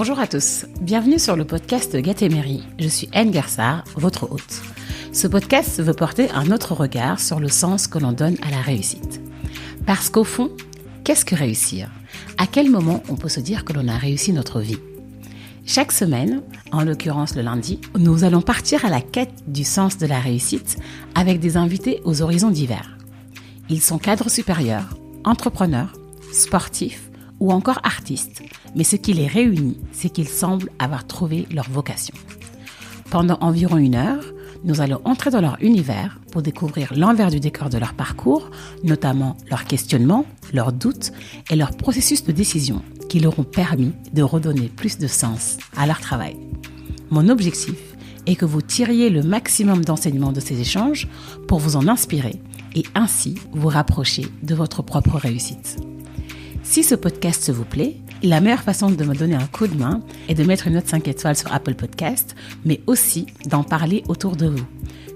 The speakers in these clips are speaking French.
Bonjour à tous, bienvenue sur le podcast Gatémery. Je suis Anne Garsard, votre hôte. Ce podcast veut porter un autre regard sur le sens que l'on donne à la réussite. Parce qu'au fond, qu'est-ce que réussir ? À quel moment on peut se dire que l'on a réussi notre vie ? Chaque semaine, en l'occurrence le lundi, nous allons partir à la quête du sens de la réussite avec des invités aux horizons divers. Ils sont cadres supérieurs, entrepreneurs, sportifs ou encore artistes, mais ce qui les réunit, c'est qu'ils semblent avoir trouvé leur vocation. Pendant environ 1 heure, nous allons entrer dans leur univers pour découvrir l'envers du décor de leur parcours, notamment leurs questionnements, leurs doutes et leur processus de décision qui leur ont permis de redonner plus de sens à leur travail. Mon objectif est que vous tiriez le maximum d'enseignements de ces échanges pour vous en inspirer et ainsi vous rapprocher de votre propre réussite. Si ce podcast vous plaît, la meilleure façon de me donner un coup de main est de mettre une note 5 étoiles sur Apple Podcast, mais aussi d'en parler autour de vous.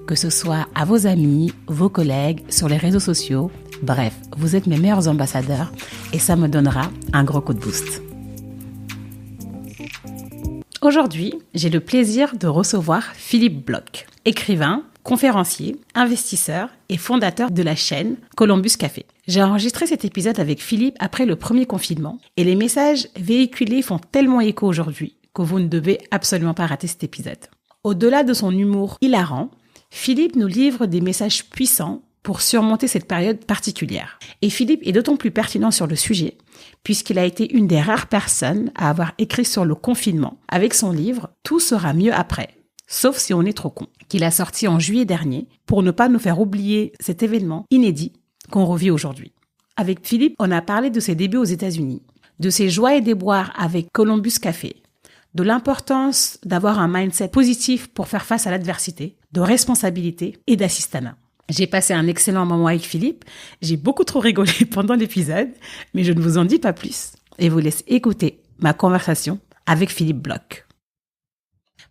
Que ce soit à vos amis, vos collègues, sur les réseaux sociaux, bref, vous êtes mes meilleurs ambassadeurs et ça me donnera un gros coup de boost. Aujourd'hui, j'ai le plaisir de recevoir Philippe Bloch, écrivain, conférencier, investisseur et fondateur de la chaîne Columbus Café. J'ai enregistré cet épisode avec Philippe après le premier confinement et les messages véhiculés font tellement écho aujourd'hui que vous ne devez absolument pas rater cet épisode. Au-delà de son humour hilarant, Philippe nous livre des messages puissants pour surmonter cette période particulière. Et Philippe est d'autant plus pertinent sur le sujet puisqu'il a été une des rares personnes à avoir écrit sur le confinement avec son livre « Tout sera mieux après ». Sauf si on est trop con, qu'il a sorti en juillet dernier pour ne pas nous faire oublier cet événement inédit qu'on revit aujourd'hui. Avec Philippe, on a parlé de ses débuts aux États-Unis, de ses joies et déboires avec Columbus Café, de l'importance d'avoir un mindset positif pour faire face à l'adversité, de responsabilité et d'assistanat. J'ai passé un excellent moment avec Philippe, j'ai beaucoup trop rigolé pendant l'épisode, mais je ne vous en dis pas plus et vous laisse écouter ma conversation avec Philippe Bloch.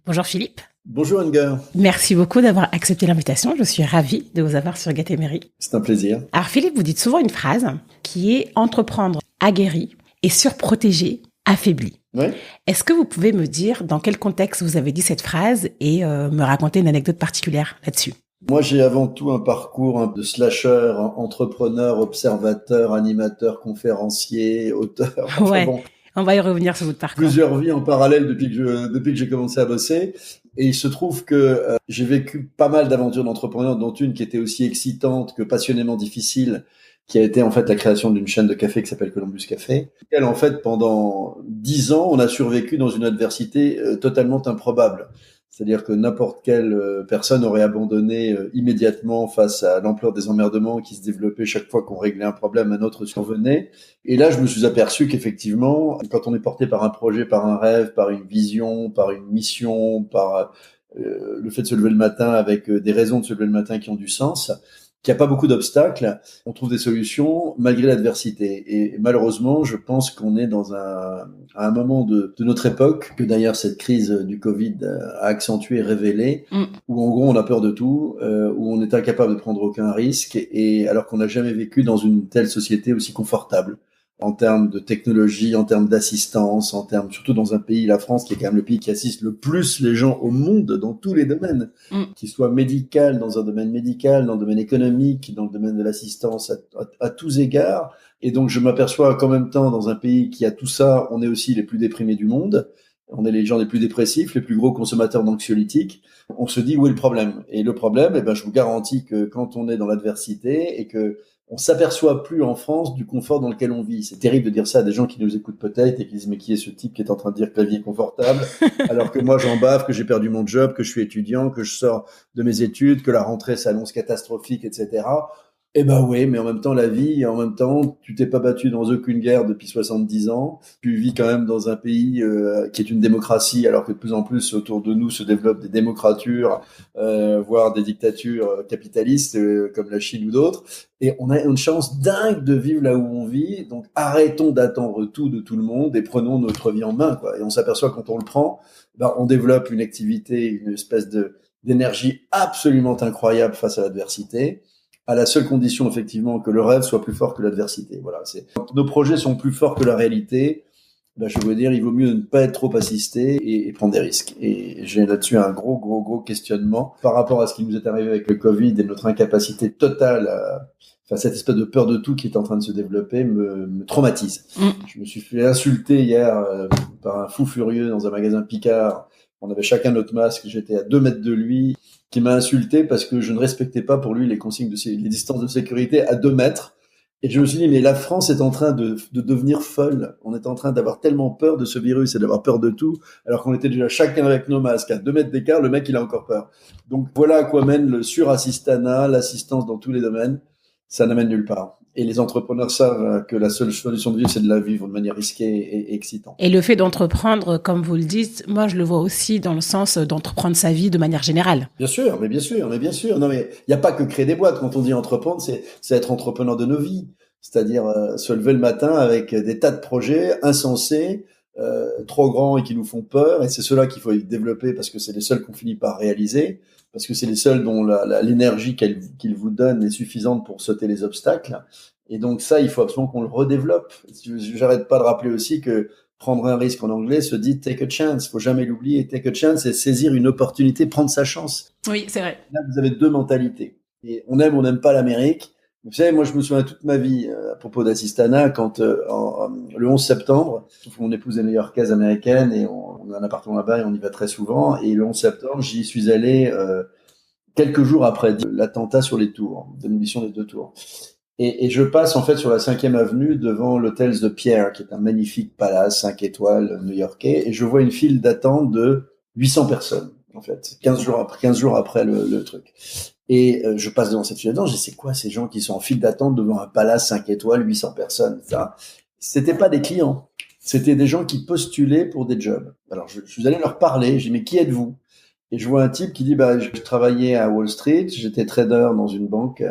Bonjour Philippe. Bonjour Anga. Merci beaucoup d'avoir accepté l'invitation. Je suis ravie de vous avoir sur Gatémery. C'est un plaisir. Alors Philippe, vous dites souvent une phrase qui est entreprendre aguerri et surprotéger affaibli. Oui. Est-ce que vous pouvez me dire dans quel contexte vous avez dit cette phrase et me raconter une anecdote particulière là-dessus ? Moi, j'ai avant tout un parcours de slasher, entrepreneur, observateur, animateur, conférencier, auteur. Ouais. Bon, on va y revenir sur votre parcours. Plusieurs vies en parallèle depuis que j'ai commencé à bosser. Et il se trouve que j'ai vécu pas mal d'aventures d'entrepreneur, dont une qui était aussi excitante que passionnément difficile, qui a été en fait la création d'une chaîne de café qui s'appelle Columbus Café. Elle, en fait, pendant 10 ans, on a survécu dans une adversité totalement improbable. C'est-à-dire que n'importe quelle personne aurait abandonné immédiatement face à l'ampleur des emmerdements qui se développaient chaque fois qu'on réglait un problème, un autre survenait. Et là, je me suis aperçu qu'effectivement, quand on est porté par un projet, par un rêve, par une vision, par une mission, par le fait de se lever le matin avec des raisons de se lever le matin qui ont du sens, qu'il n'y a pas beaucoup d'obstacles, on trouve des solutions malgré l'adversité. Et malheureusement, je pense qu'on est à un moment de notre époque, que d'ailleurs cette crise du Covid a accentué et révélé, où en gros on a peur de tout, où on est incapable de prendre aucun risque, et alors qu'on n'a jamais vécu dans une telle société aussi confortable, en termes de technologie, en termes d'assistance, en termes, surtout dans un pays, la France, qui est quand même le pays qui assiste le plus les gens au monde dans tous les domaines, qu'ils soient médical, dans un domaine médical, dans le domaine économique, dans le domaine de l'assistance, à tous égards. Et donc, je m'aperçois qu'en même temps, dans un pays qui a tout ça, on est aussi les plus déprimés du monde. On est les gens les plus dépressifs, les plus gros consommateurs d'anxiolytiques. On se dit où est le problème? Et le problème, je vous garantis que quand on est dans l'adversité et que on s'aperçoit plus en France du confort dans lequel on vit. C'est terrible de dire ça à des gens qui nous écoutent peut-être et qui disent mais qui est ce type qui est en train de dire que la vie est confortable alors que moi j'en bave, que j'ai perdu mon job, que je suis étudiant, que je sors de mes études, que la rentrée s'annonce catastrophique, etc. Eh ben oui, mais en même temps, la vie, en même temps, tu t'es pas battu dans aucune guerre depuis 70 ans. Tu vis quand même dans un pays qui est une démocratie, alors que de plus en plus autour de nous se développent des démocratures, voire des dictatures capitalistes comme la Chine ou d'autres. Et on a une chance dingue de vivre là où on vit. Donc arrêtons d'attendre tout de tout le monde et prenons notre vie en main, quoi. Et on s'aperçoit quand on le prend, on développe une activité, une espèce d'énergie absolument incroyable face à l'adversité, à la seule condition effectivement que le rêve soit plus fort que l'adversité. Voilà, nos projets sont plus forts que la réalité. je veux dire, il vaut mieux ne pas être trop assisté et prendre des risques. Et j'ai là-dessus un gros questionnement par rapport à ce qui nous est arrivé avec le Covid et notre incapacité totale cette espèce de peur de tout qui est en train de se développer me traumatise. Je me suis fait insulter hier par un fou furieux dans un magasin Picard. On avait chacun notre masque, j'étais à 2 mètres de lui, qui m'a insulté parce que je ne respectais pas pour lui les consignes les distances de sécurité à 2 mètres. Et je me suis dit, mais la France est en train de devenir folle. On est en train d'avoir tellement peur de ce virus et d'avoir peur de tout, alors qu'on était déjà chacun avec nos masques à 2 mètres d'écart, le mec, il a encore peur. Donc voilà à quoi mène le surassistanat, l'assistance dans tous les domaines. Ça n'amène nulle part. Et les entrepreneurs savent que la seule solution de vivre, c'est de la vivre de manière risquée et excitante. Et le fait d'entreprendre, comme vous le dites, moi, je le vois aussi dans le sens d'entreprendre sa vie de manière générale. Bien sûr. Non, mais il n'y a pas que créer des boîtes. Quand on dit entreprendre, c'est être entrepreneur de nos vies. C'est-à-dire se lever le matin avec des tas de projets insensés, trop grands et qui nous font peur. Et c'est ceux-là qu'il faut développer parce que c'est les seuls qu'on finit par réaliser. Parce que c'est les seuls dont l'énergie qu'ils vous donnent est suffisante pour sauter les obstacles. Et donc ça, il faut absolument qu'on le redéveloppe. J'arrête pas de rappeler aussi que prendre un risque en anglais se dit take a chance. Faut jamais l'oublier. Take a chance, c'est saisir une opportunité, prendre sa chance. Oui, c'est vrai. Là, vous avez 2 mentalités. Et on n'aime pas l'Amérique. Vous savez, moi, je me souviens toute ma vie à propos d'Assistanat quand le 11 septembre, mon épouse est new-yorkaise américaine et on a un appartement là-bas et on y va très souvent. Et le 11 septembre, j'y suis allé quelques jours après l'attentat sur les tours, de l'émission des 2 tours. Et je passe en fait sur la 5e avenue devant l'hôtel de Pierre, qui est un magnifique palace 5 étoiles new-yorkais, et je vois une file d'attente de 800 personnes en fait, 15 jours après le truc. Et je passe devant cette file d'attente, je dis c'est quoi ces gens qui sont en file d'attente devant un palace 5 étoiles, 800 personnes, ça. C'était pas des clients, c'était des gens qui postulaient pour des jobs. Alors je suis allé leur parler, je dis mais qui êtes-vous? Et je vois un type qui dit je travaillais à Wall Street, j'étais trader dans une banque,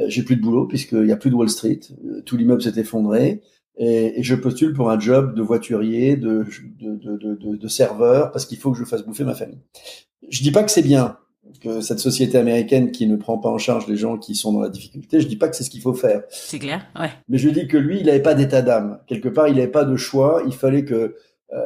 j'ai plus de boulot puisqu'il y a plus de Wall Street, tout l'immeuble s'est effondré et je postule pour un job de voiturier, de serveur parce qu'il faut que je fasse bouffer ma famille. Je dis pas que c'est bien que cette société américaine qui ne prend pas en charge les gens qui sont dans la difficulté, je dis pas que c'est ce qu'il faut faire. C'est clair, ouais. Mais je dis que lui, il n'avait pas d'état d'âme. Quelque part, il n'avait pas de choix. Il fallait que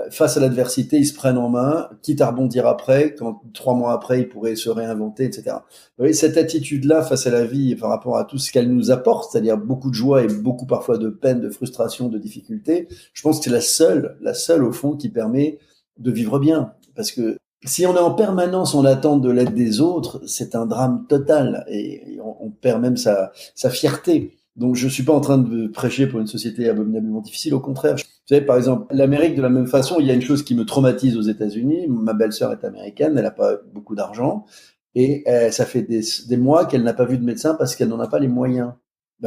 face à l'adversité, il se prenne en main, quitte à rebondir après, quand 3 mois après, il pourrait se réinventer, etc. Vous voyez, cette attitude-là face à la vie par rapport à tout ce qu'elle nous apporte, c'est-à-dire beaucoup de joie et beaucoup parfois de peine, de frustration, de difficulté, je pense que c'est la seule au fond qui permet de vivre bien. Parce que si on est en permanence en attente de l'aide des autres, c'est un drame total et on perd même sa fierté. Donc, je suis pas en train de prêcher pour une société abominablement difficile. Au contraire, vous savez, par exemple, l'Amérique, de la même façon, il y a une chose qui me traumatise aux États-Unis. Ma belle-sœur est américaine, elle a pas beaucoup d'argent et ça fait des mois qu'elle n'a pas vu de médecin parce qu'elle n'en a pas les moyens.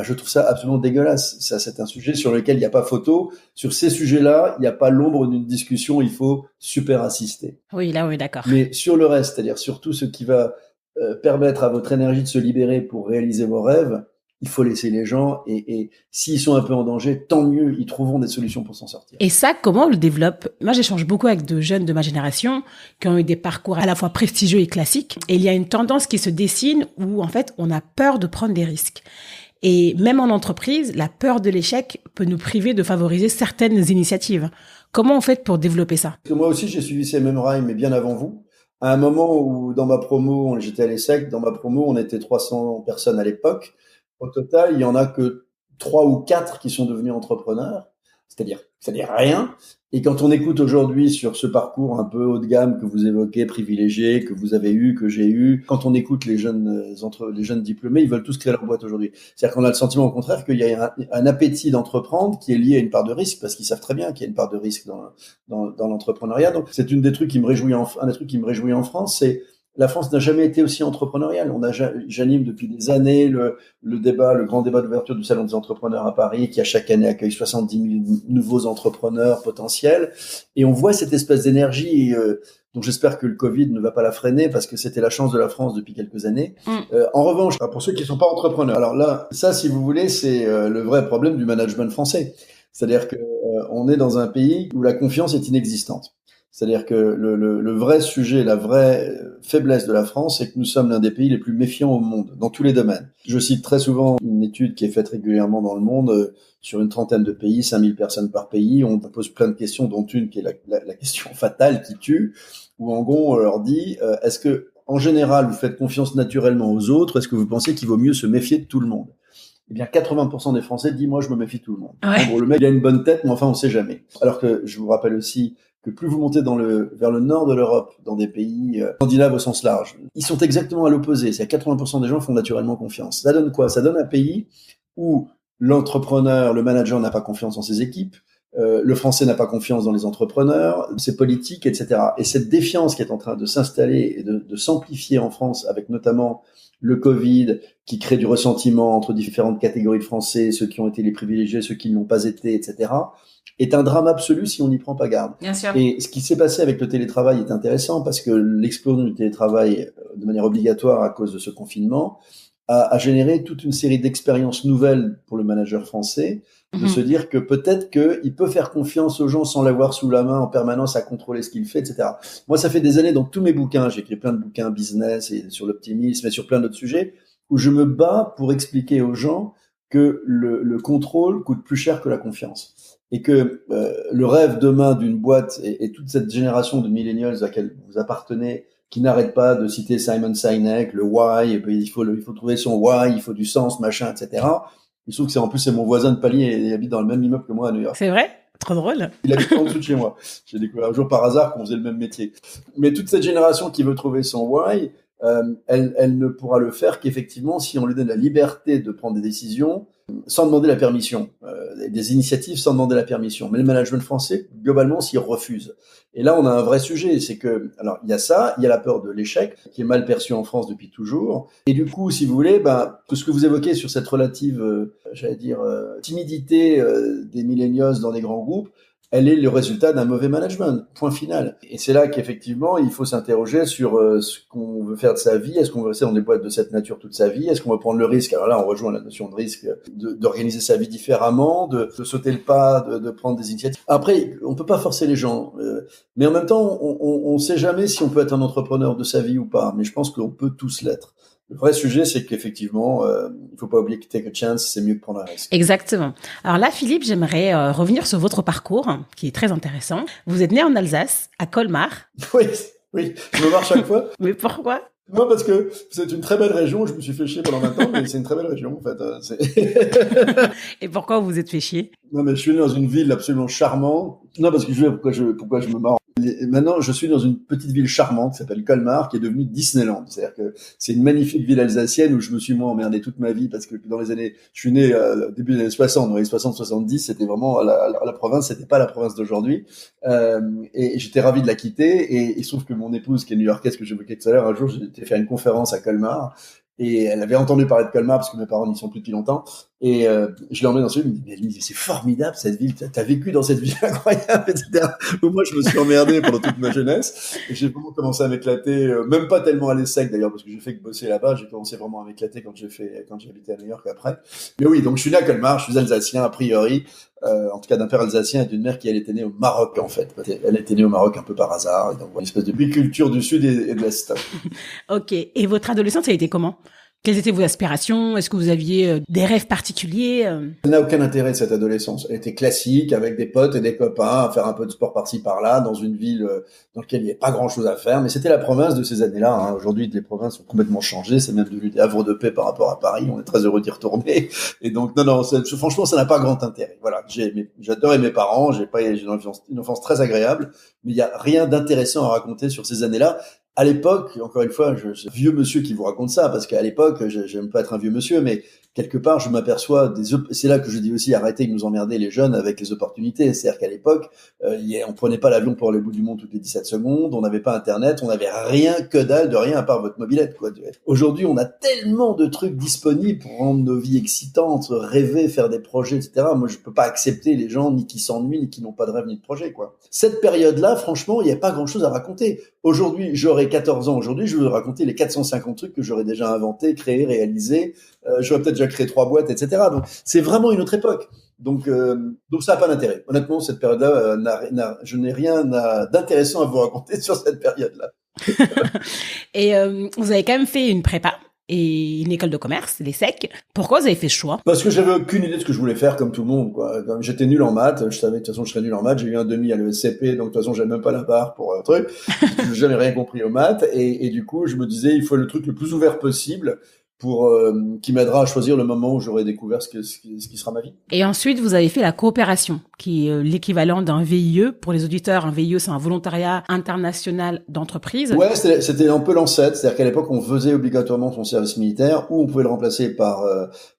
Je trouve ça absolument dégueulasse. Ça, c'est un sujet sur lequel il n'y a pas photo. Sur ces sujets-là, il n'y a pas l'ombre d'une discussion. Il faut super assister. Oui, là, oui, d'accord. Mais sur le reste, c'est-à-dire sur tout ce qui va permettre à votre énergie de se libérer pour réaliser vos rêves, il faut laisser les gens et s'ils sont un peu en danger, tant mieux, ils trouveront des solutions pour s'en sortir. Et ça, comment on le développe? Moi, j'échange beaucoup avec de jeunes de ma génération qui ont eu des parcours à la fois prestigieux et classiques. Et il y a une tendance qui se dessine où, en fait, on a peur de prendre des risques. Et même en entreprise, la peur de l'échec peut nous priver de favoriser certaines initiatives. Comment on fait pour développer ça? Parce que moi aussi, j'ai suivi ces mêmes rails, mais bien avant vous. À un moment où, dans ma promo, j'étais à l'ESSEC, dans ma promo, on était 300 personnes à l'époque. Au total, il y en a que 3 ou 4 qui sont devenus entrepreneurs, c'est-à-dire rien. Et quand on écoute aujourd'hui sur ce parcours un peu haut de gamme que vous évoquez, privilégié, que vous avez eu, que j'ai eu, quand on écoute les jeunes diplômés, ils veulent tous créer leur boîte aujourd'hui. C'est-à-dire qu'on a le sentiment au contraire qu'il y a un appétit d'entreprendre qui est lié à une part de risque, parce qu'ils savent très bien qu'il y a une part de risque dans l'entrepreneuriat. Donc c'est un des trucs qui me réjouit en France, c'est la France n'a jamais été aussi entrepreneuriale. J'anime depuis des années le grand débat d'ouverture du Salon des entrepreneurs à Paris, qui à chaque année accueille 70 000 nouveaux entrepreneurs potentiels. Et on voit cette espèce d'énergie, dont j'espère que le Covid ne va pas la freiner, parce que c'était la chance de la France depuis quelques années. En revanche, pour ceux qui ne sont pas entrepreneurs, alors là, ça, si vous voulez, c'est le vrai problème du management français. C'est-à-dire que on est dans un pays où la confiance est inexistante. C'est-à-dire que le vrai sujet, la vraie faiblesse de la France, c'est que nous sommes l'un des pays les plus méfiants au monde, dans tous les domaines. Je cite très souvent une étude qui est faite régulièrement dans le monde, sur une trentaine de pays, 5000 personnes par pays. On pose plein de questions, dont une qui est la question fatale qui tue, où en gros on leur dit, est-ce que en général vous faites confiance naturellement aux autres, est-ce que vous pensez qu'il vaut mieux se méfier de tout le monde? Eh bien, 80% des Français disent, moi, je me méfie de tout le monde. Ouais. En gros, le mec, il a une bonne tête, mais enfin, on sait jamais. Alors que je vous rappelle aussi que plus vous montez vers le nord de l'Europe, dans des pays scandinaves au sens large, ils sont exactement à l'opposé. C'est-à-dire 80% des gens font naturellement confiance. Ça donne quoi? Ça donne un pays où l'entrepreneur, le manager n'a pas confiance en ses équipes, le Français n'a pas confiance dans les entrepreneurs, ses politiques, etc. Et cette défiance qui est en train de s'installer et de s'amplifier en France, avec notamment le Covid, qui crée du ressentiment entre différentes catégories de Français, ceux qui ont été les privilégiés, ceux qui ne l'ont pas été, etc., est un drame absolu si on n'y prend pas garde. Bien sûr. Et ce qui s'est passé avec le télétravail est intéressant parce que l'explosion du télétravail de manière obligatoire à cause de ce confinement a généré toute une série d'expériences nouvelles pour le manager français, de se dire que peut-être qu'il peut faire confiance aux gens sans l'avoir sous la main en permanence à contrôler ce qu'il fait, etc. Moi, ça fait des années dans tous mes bouquins, j'ai écrit plein de bouquins business et sur l'optimisme et sur plein d'autres sujets, où je me bats pour expliquer aux gens que le contrôle coûte plus cher que la confiance. Et que le rêve demain d'une boîte et toute cette génération de millennials à laquelle vous appartenez, qui n'arrête pas de citer Simon Sinek, le why, et puis il faut trouver son why, il faut du sens, machin, etc. Il se trouve que en plus c'est mon voisin de palier et il habite dans le même immeuble que moi à New York. C'est vrai? Trop drôle. Il habite en dessous de chez moi. J'ai découvert un jour par hasard qu'on faisait le même métier. Mais toute cette génération qui veut trouver son why, elle ne pourra le faire qu'effectivement si on lui donne la liberté de prendre des décisions sans demander la permission, des initiatives sans demander la permission. Mais le management français, globalement, s'y refuse. Et là, on a un vrai sujet, c'est que, alors, il y a ça, il y a la peur de l'échec, qui est mal perçue en France depuis toujours. Et du coup, si vous voulez, tout ce que vous évoquez sur cette relative, timidité des millennials dans des grands groupes, elle est le résultat d'un mauvais management, point final. Et c'est là qu'effectivement, il faut s'interroger sur ce qu'on veut faire de sa vie. Est-ce qu'on veut rester dans des boîtes de cette nature toute sa vie? Est-ce qu'on veut prendre le risque? Alors là, on rejoint la notion de risque, d'organiser sa vie différemment, de sauter le pas, de prendre des initiatives. Après, on peut pas forcer les gens. Mais en même temps, on sait jamais si on peut être un entrepreneur de sa vie ou pas. Mais je pense qu'on peut tous l'être. Le vrai sujet, c'est qu'effectivement, il faut pas oublier que take a chance, c'est mieux que prendre un risque. Exactement. Alors là, Philippe, j'aimerais revenir sur votre parcours, qui est très intéressant. Vous êtes né en Alsace, à Colmar. Oui, je me marre chaque fois. Mais pourquoi? Moi, parce que c'est une très belle région. Je me suis fait chier pendant 20 ans, mais c'est une très belle région, en fait. Et pourquoi vous vous êtes fait chier? Non, mais je suis né dans une ville absolument charmante. Non, parce que pourquoi je me marre. Maintenant, je suis dans une petite ville charmante qui s'appelle Colmar, qui est devenue Disneyland. C'est-à-dire que c'est une magnifique ville alsacienne où je me suis moi emmerdé toute ma vie parce que dans les années, je suis né début des années 60, dans les 60-70, c'était vraiment la province, c'était pas la province d'aujourd'hui. Et j'étais ravi de la quitter. Et il se trouve que mon épouse, qui est new-yorkaise que j'évoquais tout à l'heure, un jour, j'étais faire une conférence à Colmar. Et elle avait entendu parler de Colmar parce que mes parents n'y sont plus depuis longtemps. Et je l'ai emmené dans ce ville. Elle me dit, c'est formidable cette ville. T'as vécu dans cette ville incroyable, etc. Moi, je me suis emmerdé pendant toute ma jeunesse. Et j'ai vraiment commencé à m'éclater, même pas tellement à l'ESSEC d'ailleurs, parce que j'ai fait que bosser là-bas. J'ai commencé vraiment à m'éclater quand j'ai habité à New York après. Mais oui, donc je suis né à Colmar, je suis alsacien a priori. En tout cas d'un père alsacien et d'une mère qui elle était née au Maroc en fait. Elle était née au Maroc un peu par hasard. Et donc une espèce de biculture du sud et de l'est. Ok. Et votre adolescence, elle était comment? Quelles étaient vos aspirations? Est-ce que vous aviez des rêves particuliers? Elle n'a aucun intérêt cette adolescence. Elle était classique avec des potes et des copains, à faire un peu de sport par-ci par-là, dans une ville dans laquelle il n'y avait pas grand-chose à faire. Mais c'était la province de ces années-là. Hein. Aujourd'hui, les provinces ont complètement changé. C'est même devenu des havres de paix par rapport à Paris. On est très heureux d'y retourner. Et donc non, franchement, ça n'a pas grand intérêt. Voilà, j'adorais mes parents. J'ai une enfance très agréable, mais il y a rien d'intéressant à raconter sur ces années-là. À l'époque, encore une fois, ce vieux monsieur qui vous raconte ça, parce qu'à l'époque, j'aime pas être un vieux monsieur, mais quelque part, je m'aperçois c'est là que je dis aussi, arrêtez de nous emmerder les jeunes avec les opportunités. C'est-à-dire qu'à l'époque, on prenait pas l'avion pour aller au bout du monde toutes les 17 secondes, on n'avait pas Internet, on n'avait rien que dalle de rien à part votre mobilette, quoi. Aujourd'hui, on a tellement de trucs disponibles pour rendre nos vies excitantes, rêver, faire des projets, etc. Moi, je peux pas accepter les gens ni qui s'ennuient, ni qui n'ont pas de rêve, ni de projet, quoi. Cette période-là, franchement, il n'y a pas grand-chose à raconter. Aujourd'hui, j'aurais 14 ans. Aujourd'hui, je veux raconter les 450 trucs que j'aurais déjà inventés, créés, réalisés. J'aurais peut-être déjà créé 3 boîtes, etc. Donc, c'est vraiment une autre époque. Donc ça n'a pas d'intérêt. Honnêtement, cette période-là, je n'ai rien d'intéressant à vous raconter sur cette période-là. Et vous avez quand même fait une prépa et une école de commerce, l'ESSEC. Pourquoi vous avez fait ce choix? Parce que j'avais aucune idée de ce que je voulais faire, comme tout le monde, quoi. Comme j'étais nul en maths, je savais que de toute façon je serais nul en maths. J'ai eu un demi à l'ESCP, donc de toute façon j'avais même pas la barre pour un truc. Je n'ai jamais rien compris aux maths, et du coup je me disais il faut le truc le plus ouvert possible pour qui m'aidera à choisir le moment où j'aurai découvert ce qui sera ma vie. Et ensuite, vous avez fait la coopération, qui est l'équivalent d'un VIE. Pour les auditeurs, un VIE, c'est un volontariat international d'entreprise. Ouais, c'était un peu l'ancêtre. C'est-à-dire qu'à l'époque, on faisait obligatoirement son service militaire ou on pouvait le remplacer par...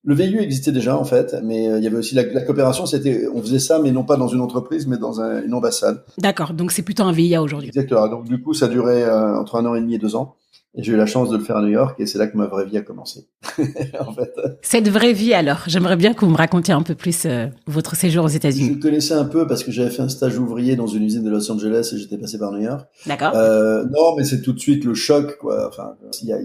Le VIE existait déjà, en fait, mais il y avait aussi la coopération. On faisait ça, mais non pas dans une entreprise, mais dans une ambassade. D'accord, donc c'est plutôt un VIA aujourd'hui. Exactement. Donc du coup, ça durait entre 1 an et demi et 2 ans. Et j'ai eu la chance de le faire à New York et c'est là que ma vraie vie a commencé. En fait. Cette vraie vie alors, j'aimerais bien que vous me racontiez un peu plus votre séjour aux États-Unis. Je connaissais un peu parce que j'avais fait un stage ouvrier dans une usine de Los Angeles et j'étais passé par New York. D'accord. Non, mais c'est tout de suite le choc, quoi. Enfin,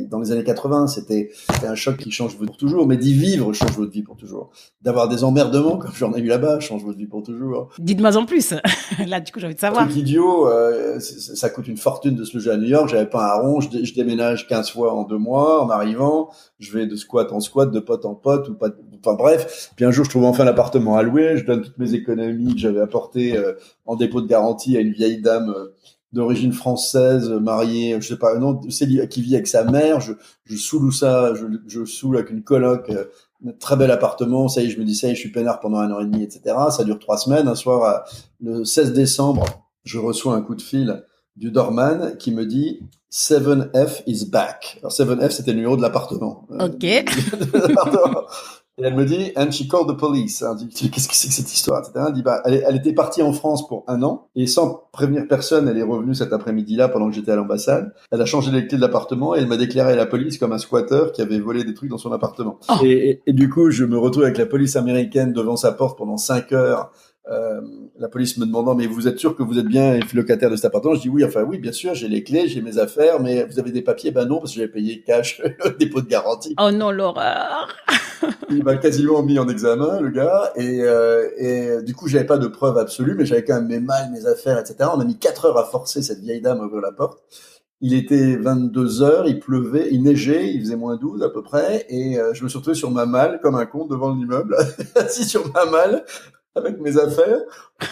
dans les années 80, c'était un choc qui change votre vie pour toujours. Mais d'y vivre change votre vie pour toujours. D'avoir des emmerdements comme j'en ai eu là-bas change votre vie pour toujours. Dites-moi en plus. Là, du coup, j'ai envie de savoir. Un truc idiot, ça coûte une fortune de se loger à New York. J'avais pas un rond. Je déménage 15 fois en 2 mois en arrivant. Je vais de squat en squat, de pote en pote, ou pas. Enfin bref. Puis un jour, je trouve enfin l'appartement à louer. Je donne toutes mes économies que j'avais apportées en dépôt de garantie à une vieille dame d'origine française, mariée, je sais pas, non, qui vit avec sa mère. Je soule ça. Je soule avec une coloc. Un très bel appartement. Ça y est, je me dis ça y est, je suis peinard pendant 1 an et demi, etc. Ça dure 3 semaines. Un soir, le 16 décembre, je reçois un coup de fil du doorman qui me dit 7F is back. Alors 7F, c'était le numéro de l'appartement. Ok. Et elle me dit, and she called the police. Elle dit, qu'est-ce que c'est que cette histoire, etc. Elle dit, elle était partie en France pour 1 an et sans prévenir personne, elle est revenue cet après-midi-là pendant que j'étais à l'ambassade. Elle a changé les clés de l'appartement et elle m'a déclaré à la police comme un squatter qui avait volé des trucs dans son appartement. Oh. Et du coup, je me retrouve avec la police américaine devant sa porte pendant 5 heures. La police me demandant mais vous êtes sûr que vous êtes bien locataire de cet appartement? Je dis oui, enfin oui, bien sûr, j'ai les clés, j'ai mes affaires, mais vous avez des papiers? Ben non, parce que j'avais payé cash le dépôt de garantie. Oh non, l'horreur. Il m'a quasiment mis en examen, le gars, et du coup j'avais pas de preuves absolues, mais j'avais quand même mes malles, mes affaires, etc. On a mis 4 heures à forcer cette vieille dame à ouvrir la porte. Il était 22 heures, il pleuvait, il neigeait, il faisait moins 12 à peu près, et je me suis retrouvé sur ma malle comme un con devant l'immeuble, assis sur ma malle avec mes affaires.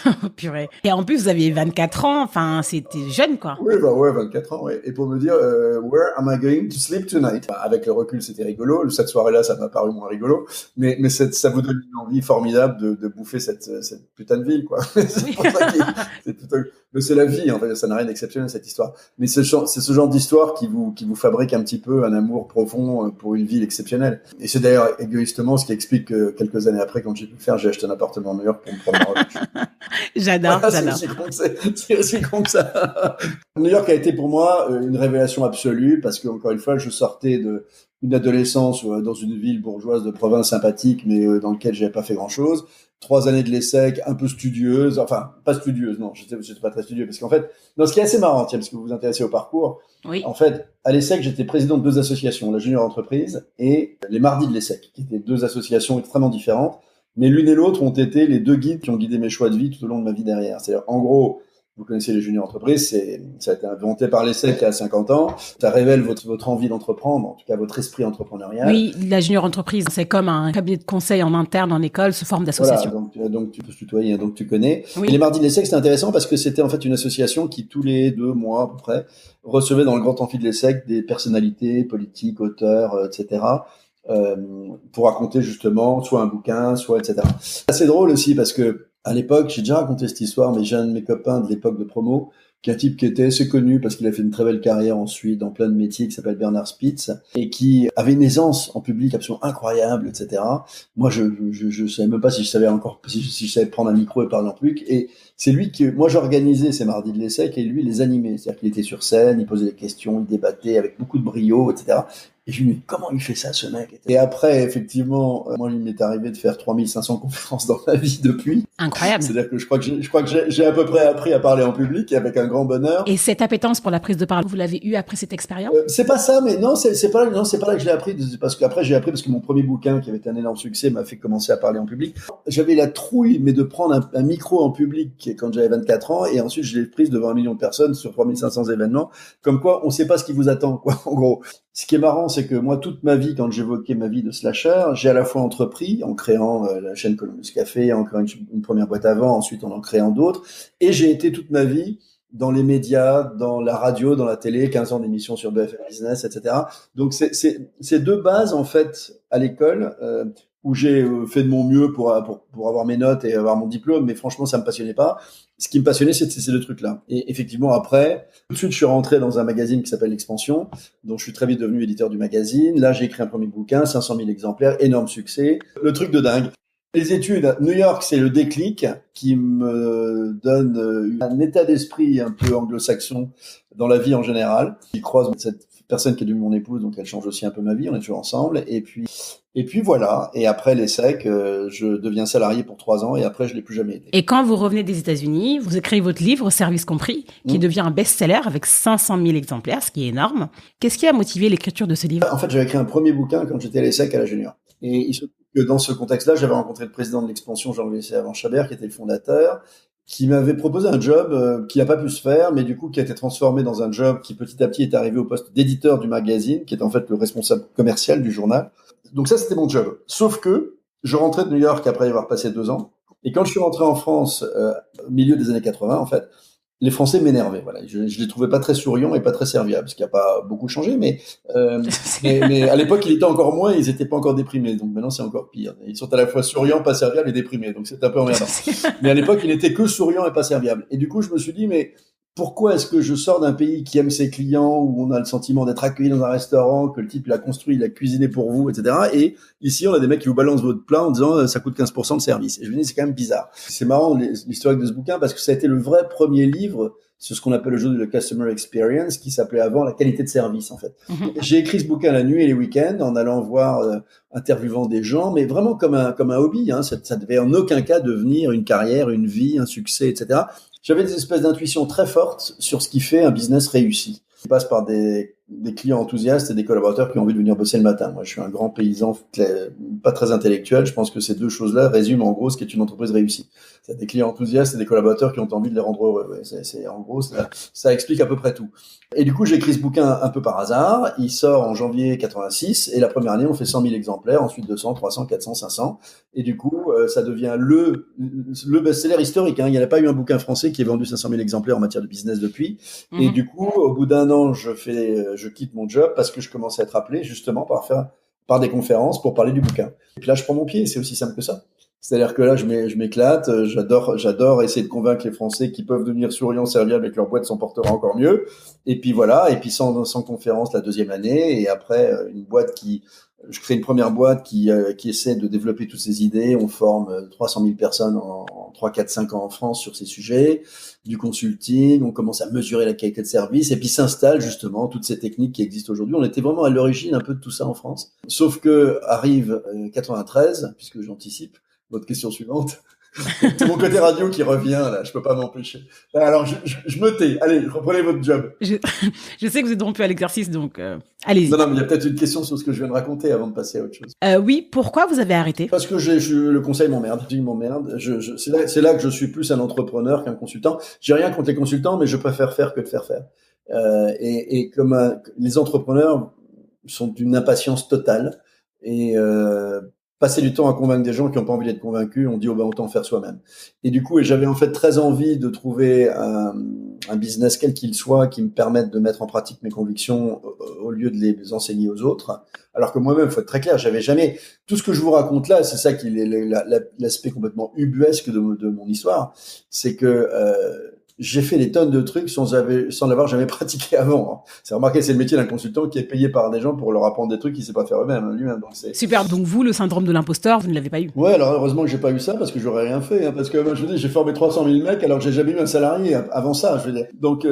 Oh, purée. Et en plus, vous aviez 24 ans, enfin, c'était jeune, quoi. Oui, bah ouais, 24 ans, ouais. Et pour me dire, where am I going to sleep tonight? Bah, avec le recul, c'était rigolo. Cette soirée-là, ça m'a paru moins rigolo. Mais ça vous donne une envie formidable de bouffer cette putain de ville, quoi. C'est pour ça mais c'est la vie, en fait. Ça n'a rien d'exceptionnel, cette histoire. Mais c'est ce genre d'histoire qui vous fabrique un petit peu un amour profond pour une ville exceptionnelle. Et c'est d'ailleurs égoïstement ce qui explique que quelques années après, quand j'ai pu le faire, j'ai acheté un appartement à New York pour me prendre en revanche. J'adore, voilà, j'adore. C'est aussi con que ça. New York a été pour moi une révélation absolue parce que, encore une fois, je sortais d'une adolescence dans une ville bourgeoise de province sympathique, mais dans laquelle j'avais pas fait grand-chose. 3 années de l'ESSEC, un peu studieuse, enfin, pas studieuse, non, j'étais pas très studieux, parce qu'en fait, non, ce qui est assez marrant, tiens, parce que vous vous intéressez au parcours, oui. En fait, à l'ESSEC, j'étais président de 2 associations, la Junior Entreprise et les Mardis de l'ESSEC, qui étaient 2 associations extrêmement différentes, mais l'une et l'autre ont été les 2 guides qui ont guidé mes choix de vie tout au long de ma vie derrière. C'est-à-dire, en gros, vous connaissez les juniors entreprises, ça a été inventé par l'ESSEC il y a 50 ans. Ça révèle votre envie d'entreprendre, en tout cas votre esprit entrepreneurial. Oui, la junior entreprise, c'est comme un cabinet de conseil en interne en école, sous forme d'association. Voilà, donc tu peux se tutoyer, donc tu connais. Oui. Et les Mardis de l'ESSEC, c'était intéressant parce que c'était en fait une association qui, tous les 2 mois à peu près, recevait dans le grand amphi de l'ESSEC des personnalités politiques, auteurs, etc., pour raconter justement soit un bouquin, soit etc. C'est assez drôle aussi parce que à l'époque, j'ai déjà raconté cette histoire, mais j'ai un de mes copains de l'époque de promo, qui est un type qui était assez connu parce qu'il a fait une très belle carrière ensuite dans plein de métiers, qui s'appelle Bernard Spitz, et qui avait une aisance en public absolument incroyable, etc. Moi, je savais même pas si je savais encore, si je savais prendre un micro et parler en public. Et c'est lui que, moi, j'organisais ces Mardis de l'ESSEC et lui les animait. C'est-à-dire qu'il était sur scène, il posait des questions, il débattait avec beaucoup de brio, etc. Et je me dis, comment il fait ça, ce mec? Et après, effectivement, moi, il m'est arrivé de faire 3500 conférences dans ma vie depuis. Incroyable. C'est-à-dire que je crois que j'ai à peu près appris à parler en public et avec un grand bonheur. Et cette appétence pour la prise de parole, vous l'avez eue après cette expérience? C'est pas ça, mais non, c'est pas là que je l'ai appris, parce qu'après j'ai appris parce que mon premier bouquin, qui avait été un énorme succès, m'a fait commencer à parler en public. J'avais la trouille, mais de prendre un micro en public quand j'avais 24 ans, et ensuite je l'ai prise devant 1 million de personnes sur 3500 événements. Comme quoi, on sait pas ce qui vous attend, quoi, en gros. Ce qui est marrant, c'est que moi, toute ma vie, quand j'évoquais ma vie de slasher, j'ai à la fois entrepris en créant la chaîne Columbus Café, en créant une première boîte à vent, ensuite en créant d'autres, et j'ai été toute ma vie dans les médias, dans la radio, dans la télé, 15 ans d'émissions sur BFM Business, etc. Donc c'est deux bases en fait à l'école où j'ai fait de mon mieux pour avoir mes notes et avoir mon diplôme, mais franchement ça me passionnait pas. Ce qui me passionnait, c'est ces deux trucs-là. Et effectivement après, tout de suite je suis rentré dans un magazine qui s'appelle l'Expansion, donc je suis très vite devenu éditeur du magazine. Là j'ai écrit un premier bouquin, 500 000 exemplaires, énorme succès, le truc de dingue. Les études à New York, c'est le déclic qui me donne un état d'esprit un peu anglo-saxon dans la vie en général. Je croise cette personne qui est devenue mon épouse, donc elle change aussi un peu ma vie, on est toujours ensemble. Et puis voilà. Et après l'ESSEC, je deviens salarié pour 3 ans et après je l'ai plus jamais été. Et quand vous revenez des États-Unis, vous écrivez votre livre, Service compris, qui devient un best-seller avec 500 000 exemplaires, ce qui est énorme. Qu'est-ce qui a motivé l'écriture de ce livre? En fait, j'avais écrit un premier bouquin quand j'étais à l'ESSEC à la Junior. Et il se trouve que dans ce contexte-là, j'avais rencontré le président de l'Expansion, Jean-Louis Avant-Chabert, qui était le fondateur, qui m'avait proposé un job qui n'a pas pu se faire, mais du coup qui a été transformé dans un job qui petit à petit est arrivé au poste d'éditeur du magazine, qui est en fait le responsable commercial du journal. Donc ça, c'était mon job. Sauf que je rentrais de New York après y avoir passé 2 ans, et quand je suis rentré en France au milieu des années 80, en fait, les Français m'énervaient. Voilà, je les trouvais pas très souriants et pas très serviables, ce qui a pas beaucoup changé, mais à l'époque, il était encore moins, ils étaient pas encore déprimés. Donc maintenant, c'est encore pire. Ils sont à la fois souriants, pas serviables et déprimés. Donc c'est un peu emmerdant. Mais à l'époque, il n'était que souriant et pas serviable. Et du coup, je me suis dit, mais pourquoi est-ce que je sors d'un pays qui aime ses clients, où on a le sentiment d'être accueilli dans un restaurant, que le type il a construit, il a cuisiné pour vous, etc. Et ici, on a des mecs qui vous balancent votre plat en disant ça coûte 15% de service. Et je me dis, c'est quand même bizarre. C'est marrant l'historique de ce bouquin parce que ça a été le vrai premier livre sur ce qu'on appelle aujourd'hui le customer experience, qui s'appelait avant la qualité de service en fait. J'ai écrit ce bouquin la nuit et les week-ends en allant voir, interviewant des gens, mais vraiment comme un hobby. Hein. Ça devait en aucun cas devenir une carrière, une vie, un succès, etc. J'avais des espèces d'intuitions très fortes sur ce qui fait un business réussi. Je passe par des clients enthousiastes et des collaborateurs qui ont envie de venir bosser le matin. Moi, je suis un grand paysan, pas très intellectuel. Je pense que ces deux choses-là résument en gros ce qu'est une entreprise réussie. C'est des clients enthousiastes et des collaborateurs qui ont envie de les rendre heureux. Ouais, c'est en gros, ça explique à peu près tout. Et du coup, j'ai écrit ce bouquin un peu par hasard. Il sort en janvier 86 et la première année, on fait 100 000 exemplaires, ensuite 200, 300, 400, 500. Et du coup, ça devient le best-seller historique. Hein. Il n'y en a pas eu un bouquin français qui ait vendu 500 000 exemplaires en matière de business depuis. Et du coup, au bout d'1 an, je quitte mon job parce que je commençais à être appelé justement par des conférences pour parler du bouquin. Et puis là, je prends mon pied. C'est aussi simple que ça. C'est-à-dire que là, je m'éclate. J'adore essayer de convaincre les Français qui peuvent devenir souriants, serviables et que leur boîte s'en portera encore mieux. Et puis voilà. Et puis sans conférence la 2e année. Et après, je crée une première boîte qui essaie de développer toutes ces idées. On forme 300 000 personnes en 3, 4, 5 ans en France sur ces sujets, du consulting. On commence à mesurer la qualité de service et puis s'installent justement toutes ces techniques qui existent aujourd'hui. On était vraiment à l'origine un peu de tout ça en France. Sauf que arrive 93, puisque j'anticipe votre question suivante. C'est mon côté radio qui revient, là. Je peux pas m'empêcher. Alors, je me tais. Allez, reprenez votre job. Je sais que vous êtes rompu à l'exercice, donc allez-y. Non, mais il y a peut-être une question sur ce que je viens de raconter avant de passer à autre chose. Oui, pourquoi vous avez arrêté? Parce que le conseil m'emmerde. Il m'emmerde. C'est là que je suis plus un entrepreneur qu'un consultant. J'ai rien contre les consultants, mais je préfère faire que de faire faire. Et comme les entrepreneurs sont d'une impatience totale et passer du temps à convaincre des gens qui n'ont pas envie d'être convaincus, on dit autant faire soi-même. Et du coup, j'avais en fait très envie de trouver un business quel qu'il soit qui me permette de mettre en pratique mes convictions au lieu de les enseigner aux autres. Alors que moi-même, faut être très clair, j'avais jamais tout ce que je vous raconte là, c'est ça qui est l'aspect complètement ubuesque de mon histoire, c'est que j'ai fait des tonnes de trucs sans l'avoir jamais pratiqué avant. C'est remarqué, c'est le métier d'un consultant qui est payé par des gens pour leur apprendre des trucs qu'il sait pas faire lui-même. Donc super. Donc vous, le syndrome de l'imposteur, vous ne l'avez pas eu? Ouais, alors heureusement que j'ai pas eu ça parce que j'aurais rien fait. Parce que moi, je veux dire, j'ai formé 300 000 mecs alors que j'ai jamais eu un salarié avant ça. Je veux dire. Donc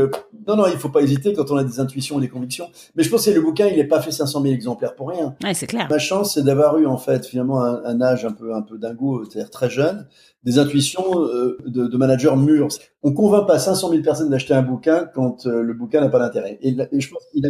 non, il faut pas hésiter quand on a des intuitions et des convictions. Mais je pense que le bouquin, il est pas fait 500 000 exemplaires pour rien. Ouais, c'est clair. Ma chance, c'est d'avoir eu en fait finalement un âge un peu dingo, c'est-à-dire très jeune, des intuitions de manager mûrs. On convainc pas 500 000 personnes d'acheter un bouquin quand le bouquin n'a pas d'intérêt. Et je pense qu'il a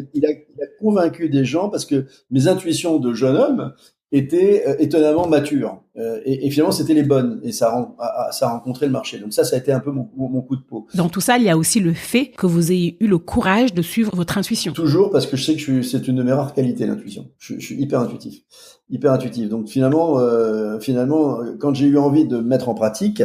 convaincu des gens parce que mes intuitions de jeune homme étaient étonnamment matures. Et finalement, c'était les bonnes. Et ça a rencontré le marché. Donc ça a été un peu mon coup de peau. Dans tout ça, il y a aussi le fait que vous ayez eu le courage de suivre votre intuition. Toujours, parce que je sais que c'est une de mes rares qualités, l'intuition. Je suis hyper intuitif. Donc finalement, quand j'ai eu envie de mettre en pratique,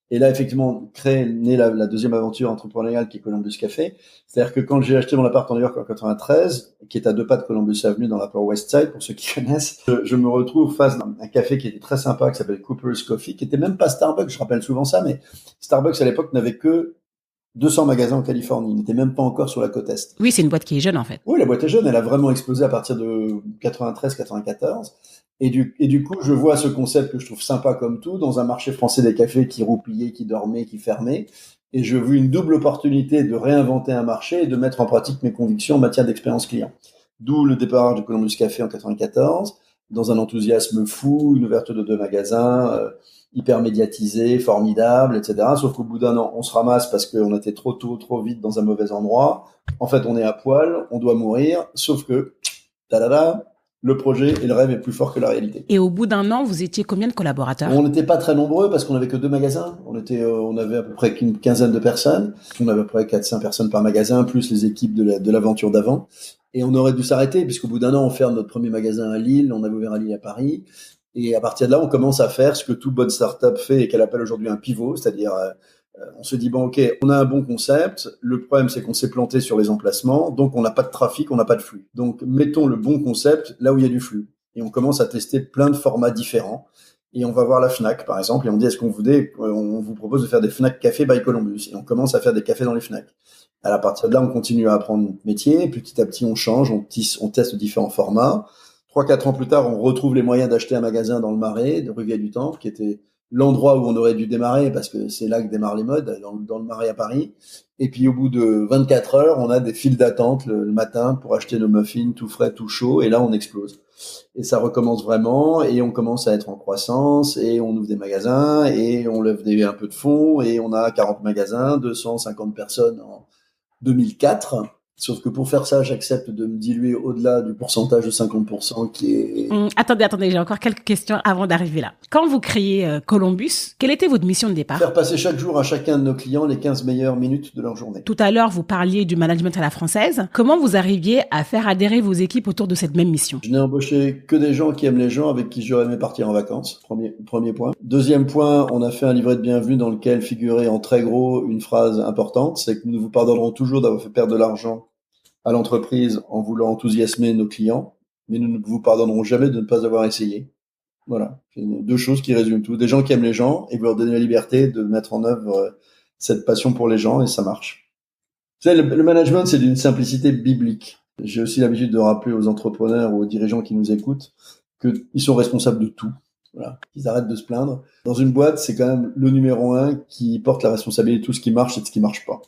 et là, effectivement, naît la deuxième aventure entrepreneuriale qui est Columbus Café. C'est-à-dire que quand j'ai acheté mon appart en New York en 93, qui est à 2 pas de Columbus Avenue dans l'Upper West Side, pour ceux qui connaissent, je me retrouve face à un café qui était très sympa, qui s'appelle Cooper's Coffee, qui était même pas Starbucks, je rappelle souvent ça, mais Starbucks à l'époque n'avait que 200 magasins en Californie. Il n'était même pas encore sur la côte Est. Oui, c'est une boîte qui est jeune, en fait. Oui, la boîte est jeune. Elle a vraiment explosé à partir de 93-94. Et du coup, je vois ce concept que je trouve sympa comme tout dans un marché français des cafés qui roupillait, qui dormait, qui fermait. Et je veux une double opportunité de réinventer un marché et de mettre en pratique mes convictions en matière d'expérience client. D'où le départ de Columbus Café en 94, dans un enthousiasme fou, une ouverture de 2 magasins, hyper médiatisé, formidable, etc. Sauf qu'au bout d'un an, on se ramasse parce qu'on était trop tôt, trop vite dans un mauvais endroit. En fait, on est à poil, on doit mourir, sauf que, le projet et le rêve est plus fort que la réalité. Et au bout d'un an, vous étiez combien de collaborateurs? On n'était pas très nombreux parce qu'on avait que 2 magasins. On avait à peu près qu'une quinzaine de personnes. On avait à peu près 4-5 personnes par magasin, plus les équipes de l'aventure d'avant. Et on aurait dû s'arrêter puisqu'au bout d'un an, on ferme notre premier magasin à Lille. On avait ouvert à Lille et à Paris. Et à partir de là, on commence à faire ce que toute bonne start-up fait et qu'elle appelle aujourd'hui un pivot, c'est-à-dire on se dit, bon, ok, on a un bon concept, le problème c'est qu'on s'est planté sur les emplacements, donc on n'a pas de trafic, on n'a pas de flux. Donc mettons le bon concept là où il y a du flux. Et on commence à tester plein de formats différents. Et on va voir la Fnac, par exemple, et on dit, est-ce qu'on vous propose de faire des Fnac Café by Columbus? Et on commence à faire des cafés dans les Fnac. À partir de là, on continue à apprendre notre métier, petit à petit on change, on teste différents formats. 3-4 ans plus tard, on retrouve les moyens d'acheter un magasin dans le Marais, de rue Vieille du Temple, qui était l'endroit où on aurait dû démarrer, parce que c'est là que démarrent les modes, dans le Marais à Paris. Et puis au bout de 24 heures, on a des files d'attente le matin pour acheter nos muffins tout frais, tout chaud, et là on explose. Et ça recommence vraiment, et on commence à être en croissance, et on ouvre des magasins, et on lève un peu de fonds, et on a 40 magasins, 250 personnes en 2004. Sauf que pour faire ça, j'accepte de me diluer au-delà du pourcentage de 50% qui est... Attendez, j'ai encore quelques questions avant d'arriver là. Quand vous créez Columbus, quelle était votre mission de départ? Faire passer chaque jour à chacun de nos clients les 15 meilleures minutes de leur journée. Tout à l'heure, vous parliez du management à la française. Comment vous arriviez à faire adhérer vos équipes autour de cette même mission? Je n'ai embauché que des gens qui aiment les gens, avec qui j'aurais aimé partir en vacances. Premier point. Deuxième point, on a fait un livret de bienvenue dans lequel figurait en très gros une phrase importante, c'est que nous vous pardonnerons toujours d'avoir fait perdre de l'argent à l'entreprise en voulant enthousiasmer nos clients, mais nous ne vous pardonnerons jamais de ne pas avoir essayé. Voilà. C'est 2 choses qui résument tout. Des gens qui aiment les gens et vous leur donnez la liberté de mettre en œuvre cette passion pour les gens et ça marche. Vous savez, le management, c'est d'une simplicité biblique. J'ai aussi l'habitude de rappeler aux entrepreneurs ou aux dirigeants qui nous écoutent qu'ils sont responsables de tout. Voilà. Ils arrêtent de se plaindre. Dans une boîte, c'est quand même le numéro 1 qui porte la responsabilité de tout ce qui marche et de ce qui marche pas.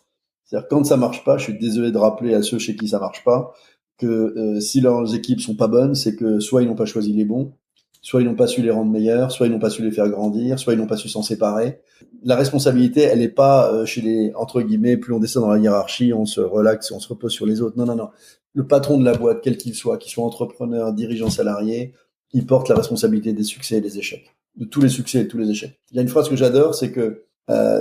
C'est-à-dire quand ça marche pas, je suis désolé de rappeler à ceux chez qui ça marche pas que si leurs équipes sont pas bonnes, c'est que soit ils n'ont pas choisi les bons, soit ils n'ont pas su les rendre meilleurs, soit ils n'ont pas su les faire grandir, soit ils n'ont pas su s'en séparer. La responsabilité, elle n'est pas chez les, entre guillemets, plus on descend dans la hiérarchie, on se relaxe, on se repose sur les autres. Non. Le patron de la boîte, quel qu'il soit entrepreneur, dirigeant, salarié, il porte la responsabilité des succès et des échecs. De tous les succès et de tous les échecs. Il y a une phrase que j'adore, c'est que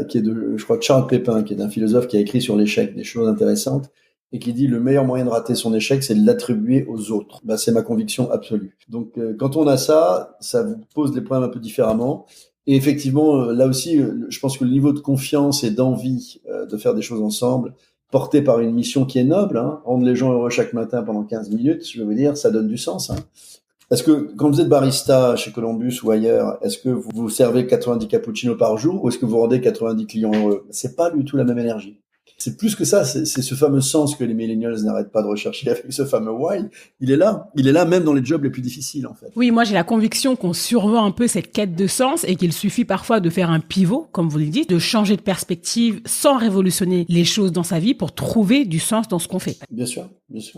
qui est je crois, de Charles Pépin, qui est un philosophe qui a écrit sur l'échec des choses intéressantes, et qui dit le meilleur moyen de rater son échec, c'est de l'attribuer aux autres. C'est ma conviction absolue. Donc, quand on a ça vous pose les problèmes un peu différemment. Et effectivement, là aussi, je pense que le niveau de confiance et d'envie de faire des choses ensemble, porté par une mission qui est noble, rendre les gens heureux chaque matin pendant 15 minutes, je veux dire, ça donne du sens. Est-ce que, quand vous êtes barista chez Columbus ou ailleurs, est-ce que vous servez 90 cappuccinos par jour ou est-ce que vous rendez 90 clients heureux? C'est pas du tout la même énergie. C'est plus que ça, c'est ce fameux sens que les millennials n'arrêtent pas de rechercher avec ce fameux why. Il est là même dans les jobs les plus difficiles en fait. Oui, moi j'ai la conviction qu'on survend un peu cette quête de sens et qu'il suffit parfois de faire un pivot, comme vous le dites, de changer de perspective sans révolutionner les choses dans sa vie pour trouver du sens dans ce qu'on fait. Bien sûr,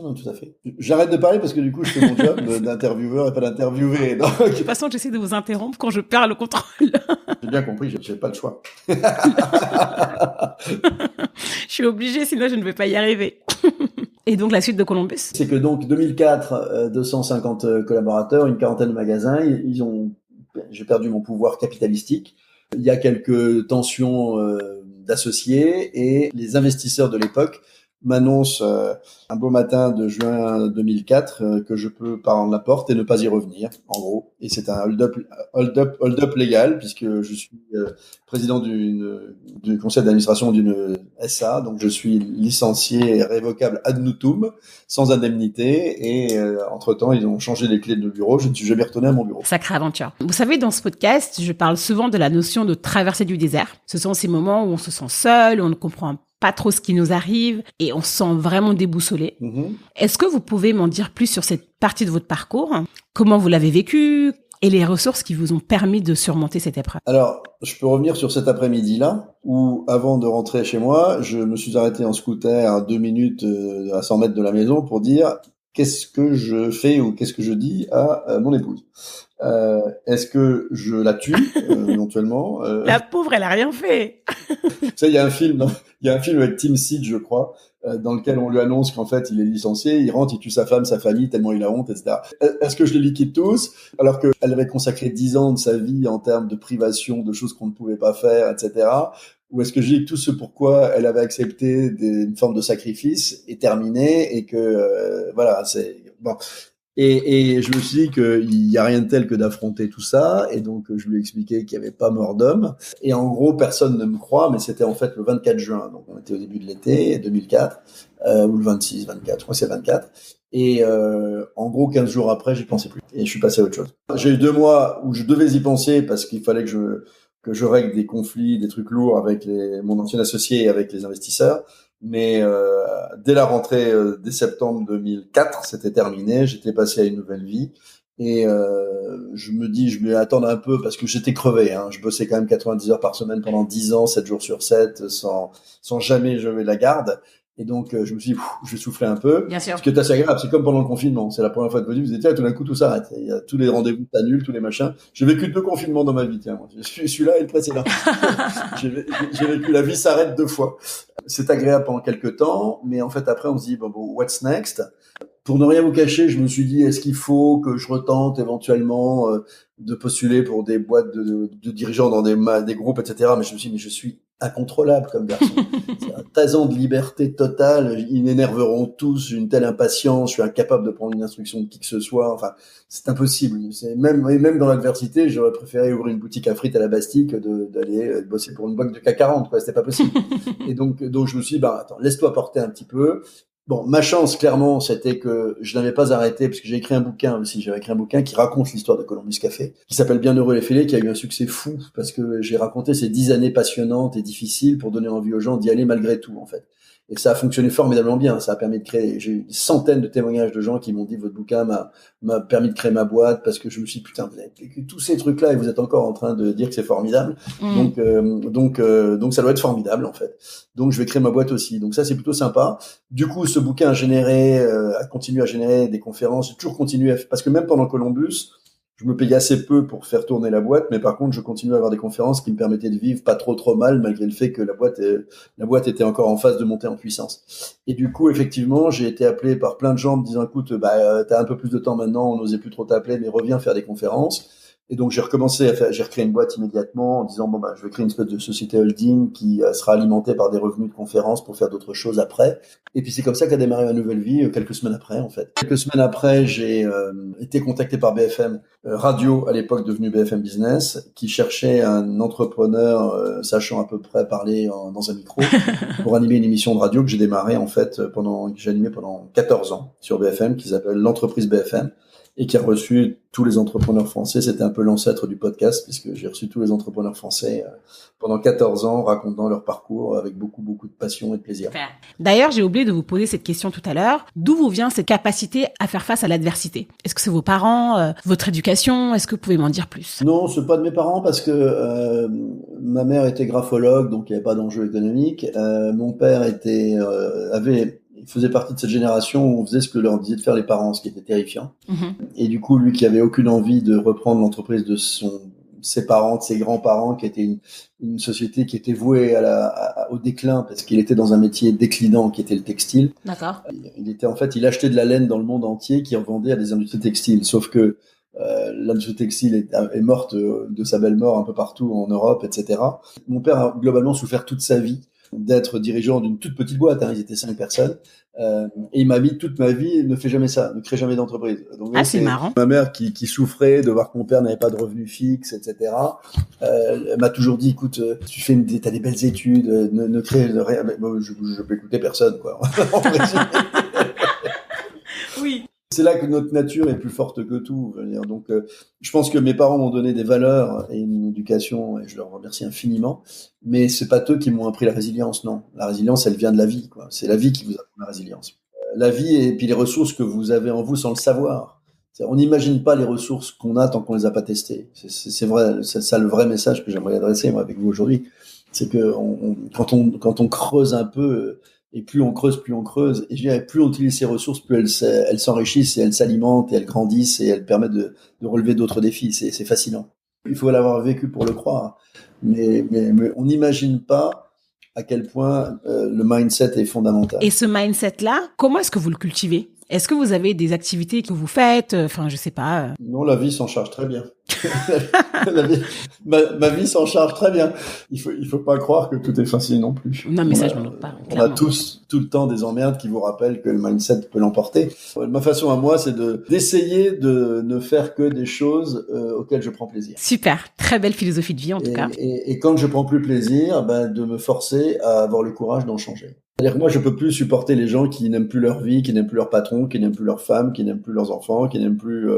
non, tout à fait. J'arrête de parler parce que du coup je fais mon job d'intervieweur et pas d'interviewé. Donc... De toute façon, j'essaie de vous interrompre quand je perds le contrôle. J'ai bien compris, j'ai pas le choix. Je suis obligée, sinon je ne vais pas y arriver. Et donc la suite de Columbus? C'est que donc 2004, 250 collaborateurs, une quarantaine de magasins, j'ai perdu mon pouvoir capitalistique. Il y a quelques tensions d'associés et les investisseurs de l'époque m'annoncent un beau matin de juin 2004 que je peux pas rendre la porte et ne pas y revenir, en gros. Et c'est un hold-up légal puisque je suis président du conseil d'administration d'une SA, donc je suis licencié révocable ad nutum, sans indemnité. Et entre-temps, ils ont changé les clés de bureau. Je ne suis jamais retourné à mon bureau. Sacrée aventure. Vous savez, dans ce podcast, je parle souvent de la notion de traversée du désert. Ce sont ces moments où on se sent seul, où on ne comprend pas trop ce qui nous arrive et on se sent vraiment déboussolé. Est-ce que vous pouvez m'en dire plus sur cette partie de votre parcours? Comment vous l'avez vécu et les ressources qui vous ont permis de surmonter cette épreuve? Alors, je peux revenir sur cet après-midi-là où, avant de rentrer chez moi, je me suis arrêté en scooter à 2 minutes à 100 mètres de la maison pour dire qu'est-ce que je fais ou qu'est-ce que je dis à mon épouse. Est-ce que je la tue éventuellement La pauvre, elle a rien fait. Vous savez, il y a un film avec Tim Seed, je crois, dans lequel on lui annonce qu'en fait il est licencié, il rentre, il tue sa femme, sa famille, tellement il a honte, etc. Est-ce que je les liquide tous, alors qu'elle avait consacré 10 ans de sa vie en termes de privation, de choses qu'on ne pouvait pas faire, etc. Ou est-ce que je dis que tout ce pourquoi elle avait accepté une forme de sacrifice est terminé et que voilà, c'est bon. Et je me suis dit qu'il y a rien de tel que d'affronter tout ça, et donc je lui ai expliqué qu'il n'y avait pas mort d'homme. Et en gros, personne ne me croit, mais c'était en fait le 24 juin, donc on était au début de l'été 2004, ou le 26, 24, je crois que c'est 24. Et en gros, 15 jours après, j'y pensais plus, et je suis passé à autre chose. J'ai eu 2 mois où je devais y penser parce qu'il fallait que je règle des conflits, des trucs lourds avec mon ancien associé et avec les investisseurs. Mais dès la rentrée, dès septembre 2004, c'était terminé. J'étais passé à une nouvelle vie. Et je me dis, je vais attendre un peu parce que j'étais crevé. Je bossais quand même 90 heures par semaine pendant 10 ans, 7 jours sur 7, sans jamais lever la garde. Et donc, je me suis dit, je vais souffler un peu. Bien sûr. Ce qui est assez agréable, c'est comme pendant le confinement. C'est la première fois de votre vie, vous étiez là, tout d'un coup, tout s'arrête. Il y a tous les rendez-vous s'annulent, tous les machins. J'ai vécu 2 confinements dans ma vie, tiens. Moi. Celui-là et le précédent. J'ai vécu la vie s'arrête 2 fois. C'est agréable pendant quelques temps, mais en fait, après, on se dit, bon, what's next? Pour ne rien vous cacher, je me suis dit, est-ce qu'il faut que je retente éventuellement de postuler pour des boîtes de dirigeants dans des groupes, etc. Mais je me suis dit, mais je suis incontrôlable comme garçon. C'est un tasan de liberté totale. Ils m'énerveront tous. J'ai une telle impatience. Je suis incapable de prendre une instruction de qui que ce soit. Enfin, c'est impossible. Même dans l'adversité, j'aurais préféré ouvrir une boutique à frites à la Bastille que d'aller bosser pour une boîte de CAC 40. Quoi, c'était pas possible. Et donc je me suis dit, attends, laisse-toi porter un petit peu. Bon, ma chance, clairement, c'était que je n'avais pas arrêté, parce que j'ai écrit un bouquin aussi. J'avais écrit un bouquin qui raconte l'histoire de Columbus Café, qui s'appelle Bienheureux les fêlés, qui a eu un succès fou, parce que j'ai raconté ces 10 années passionnantes et difficiles pour donner envie aux gens d'y aller malgré tout, en fait. Et ça a fonctionné formidablement bien. Ça a permis de créer, j'ai eu des centaines de témoignages de gens qui m'ont dit votre bouquin m'a permis de créer ma boîte parce que je me suis dit, putain, vous avez vécu tous ces trucs-là et vous êtes encore en train de dire que c'est formidable. Donc ça doit être formidable, en fait. Donc, je vais créer ma boîte aussi. Donc ça, c'est plutôt sympa. Du coup, ce bouquin a continué à générer des conférences. J'ai toujours continué parce que même pendant Columbus, je me payais assez peu pour faire tourner la boîte, mais par contre, je continuais à avoir des conférences qui me permettaient de vivre pas trop mal, malgré le fait que la boîte était encore en phase de montée en puissance. Et du coup, effectivement, j'ai été appelé par plein de gens me disant, écoute, t'as un peu plus de temps maintenant, on n'osait plus trop t'appeler, mais reviens faire des conférences. Et donc, j'ai recréé une boîte immédiatement en disant, je vais créer une espèce de société holding qui sera alimentée par des revenus de conférences pour faire d'autres choses après. Et puis, c'est comme ça qu'a démarré ma nouvelle vie, quelques semaines après, en fait. Quelques semaines après, j'ai été contacté par BFM Radio, à l'époque devenu BFM Business, qui cherchait un entrepreneur sachant à peu près parler dans un micro pour animer une émission de radio que j'ai démarré, en fait, que j'ai animé pendant 14 ans sur BFM, qui s'appelle l'entreprise BFM. et qui a reçu tous les entrepreneurs français. C'était un peu l'ancêtre du podcast, puisque j'ai reçu tous les entrepreneurs français pendant 14 ans, racontant leur parcours avec beaucoup, beaucoup de passion et de plaisir. D'ailleurs, j'ai oublié de vous poser cette question tout à l'heure. D'où vous vient cette capacité à faire face à l'adversité? Est-ce que c'est vos parents, votre éducation? Est-ce que vous pouvez m'en dire plus? Non, c'est pas de mes parents, parce que ma mère était graphologue, donc il n'y avait pas d'enjeu économique. Mon père il faisait partie de cette génération où on faisait ce que leur disaient de faire les parents, ce qui était terrifiant. Et du coup, lui qui avait aucune envie de reprendre l'entreprise de ses parents, de ses grands-parents, qui était une société qui était vouée au déclin, parce qu'il était dans un métier déclinant qui était le textile. D'accord. Il achetait de la laine dans le monde entier qui revendait à des industries textiles. Sauf que l'industrie textile est morte de sa belle mort un peu partout en Europe, etc. Mon père a globalement souffert toute sa vie d'être dirigeant d'une toute petite boîte, ils étaient 5 personnes, et il m'a dit toute ma vie, ne fais jamais ça, ne crée jamais d'entreprise. Donc, c'est marrant. Ma mère qui souffrait de voir que mon père n'avait pas de revenus fixes, etc. Elle m'a toujours dit, écoute, t'as des belles études, ne crée rien. Bon, je peux écouter personne, quoi. Oui. C'est là que notre nature est plus forte que tout. Je veux dire. Donc, je pense que mes parents m'ont donné des valeurs et une éducation, et je leur remercie infiniment. Mais c'est pas eux qui m'ont appris la résilience, non. La résilience, elle vient de la vie, quoi. C'est la vie qui vous apprend la résilience. La vie et puis les ressources que vous avez en vous sans le savoir. On n'imagine pas les ressources qu'on a tant qu'on les a pas testées. C'est vrai, c'est ça le vrai message que j'aimerais adresser moi avec vous aujourd'hui. C'est que quand on creuse un peu. Et plus on creuse, et je dirais, plus on utilise ces ressources, plus elles s'enrichissent et elles s'alimentent et elles grandissent et elles permettent de relever d'autres défis. C'est fascinant. Il faut l'avoir vécu pour le croire. Mais on n'imagine pas à quel point le mindset est fondamental. Et ce mindset-là, comment est-ce que vous le cultivez? Est-ce que vous avez des activités que vous faites? Enfin, je sais pas. Non, la vie s'en charge très bien. Ma vie s'en charge très bien. Il faut pas croire que tout est facile non plus. Non, mais ça, je m'en doute pas. On a tous tout le temps des emmerdes qui vous rappellent que le mindset peut l'emporter. Ma façon à moi, c'est d'essayer de ne faire que des choses auxquelles je prends plaisir. Super, très belle philosophie de vie en tout cas. Et quand je prends plus plaisir, de me forcer à avoir le courage d'en changer. C'est-à-dire que moi, je peux plus supporter les gens qui n'aiment plus leur vie, qui n'aiment plus leur patron, qui n'aiment plus leur femme, qui n'aiment plus leurs enfants, qui n'aiment plus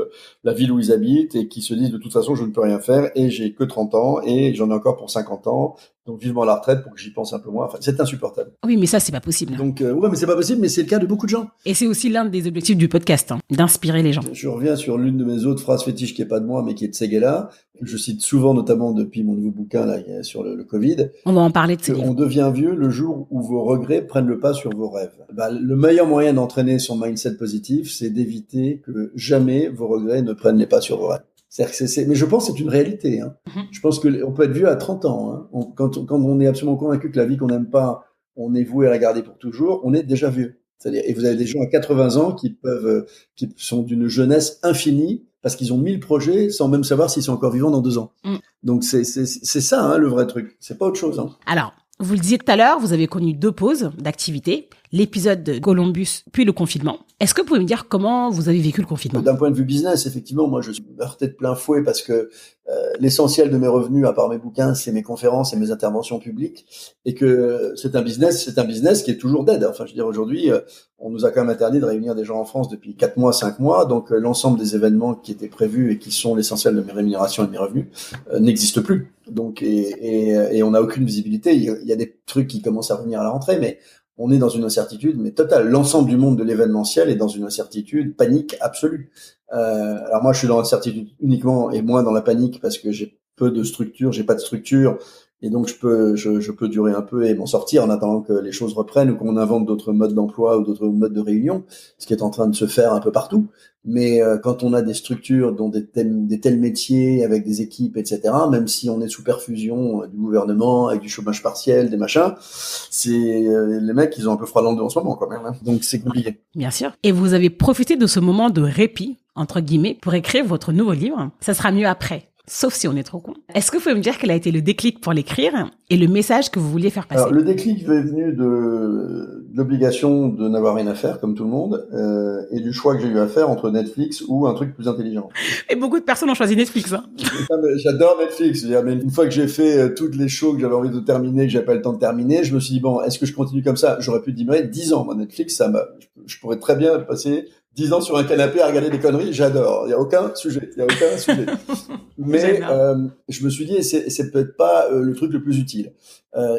la ville où ils habitent et qui se disent de toute façon, je ne peux rien faire et j'ai que 30 ans et j'en ai encore pour 50 ans. Donc, vivement la retraite pour que j'y pense un peu moins. Enfin, c'est insupportable. Oui, mais ça, c'est pas possible. Donc, ouais, mais c'est pas possible, mais c'est le cas de beaucoup de gens. Et c'est aussi l'un des objectifs du podcast, d'inspirer les gens. Je reviens sur l'une de mes autres phrases fétiches qui est pas de moi, mais qui est de Séguéla, que je cite souvent, notamment depuis mon nouveau bouquin, là, sur le Covid. On va en parler de Séguéla. On devient vieux le jour où vos regrets prennent le pas sur vos rêves. Le meilleur moyen d'entraîner son mindset positif, c'est d'éviter que jamais vos regrets ne prennent les pas sur vos rêves. Mais je pense que c'est une réalité. Hein. Je pense qu'on peut être vieux à 30 ans. Hein. Quand on est absolument convaincu que la vie qu'on n'aime pas, on est voué à la garder pour toujours, on est déjà vieux. C'est-à-dire, et vous avez des gens à 80 ans qui sont d'une jeunesse infinie parce qu'ils ont 1000 projets sans même savoir s'ils sont encore vivants dans 2 ans. Donc c'est ça, hein, le vrai truc. C'est pas autre chose. Hein. Alors, vous le disiez tout à l'heure, vous avez connu 2 pauses d'activité, l'épisode de Columbus puis le confinement. Est-ce que vous pouvez me dire comment vous avez vécu le confinement? D'un point de vue business, effectivement, moi je suis heurté de plein fouet parce que l'essentiel de mes revenus, à part mes bouquins, c'est mes conférences et mes interventions publiques, et que c'est un business qui est toujours dead. Enfin, je veux dire, aujourd'hui, on nous a quand même interdit de réunir des gens en France depuis 4 mois, 5 mois, donc l'ensemble des événements qui étaient prévus et qui sont l'essentiel de mes rémunérations et de mes revenus n'existent plus. Donc, et on n'a aucune visibilité. Il y a des trucs qui commencent à revenir à la rentrée, mais on est dans une incertitude mais totale. L'ensemble du monde de l'événementiel est dans une incertitude, panique absolue. Alors moi, je suis dans l'incertitude uniquement et moins dans la panique parce que j'ai peu de structure, j'ai pas de structure. Et donc, je peux durer un peu et m'en sortir en attendant que les choses reprennent ou qu'on invente d'autres modes d'emploi ou d'autres modes de réunion, ce qui est en train de se faire un peu partout. Mais quand on a des structures dont des tels métiers avec des équipes, etc., même si on est sous perfusion du gouvernement, avec du chômage partiel, des machins, c'est les mecs, ils ont un peu froid dans le dos en ce moment quand même. Hein. Donc, c'est compliqué. Bien sûr. Et vous avez profité de ce moment de répit, entre guillemets, pour écrire votre nouveau livre. Ça sera mieux après. Sauf si on est trop con. Est-ce que vous pouvez me dire quel a été le déclic pour l'écrire et le message que vous vouliez faire passer? Alors, le déclic est venu de l'obligation de n'avoir rien à faire, comme tout le monde, et du choix que j'ai eu à faire entre Netflix ou un truc plus intelligent. Et beaucoup de personnes ont choisi Netflix. Hein. J'adore Netflix. Mais une fois que j'ai fait toutes les shows que j'avais envie de terminer, que j'avais pas le temps de terminer, je me suis dit, bon, est-ce que je continue comme ça? J'aurais pu dire 10 ans. Moi, Netflix, je pourrais très bien passer 10 ans sur un canapé à regarder des conneries, j'adore. Il y a aucun sujet. Mais je me suis dit, c'est peut-être pas le truc le plus utile.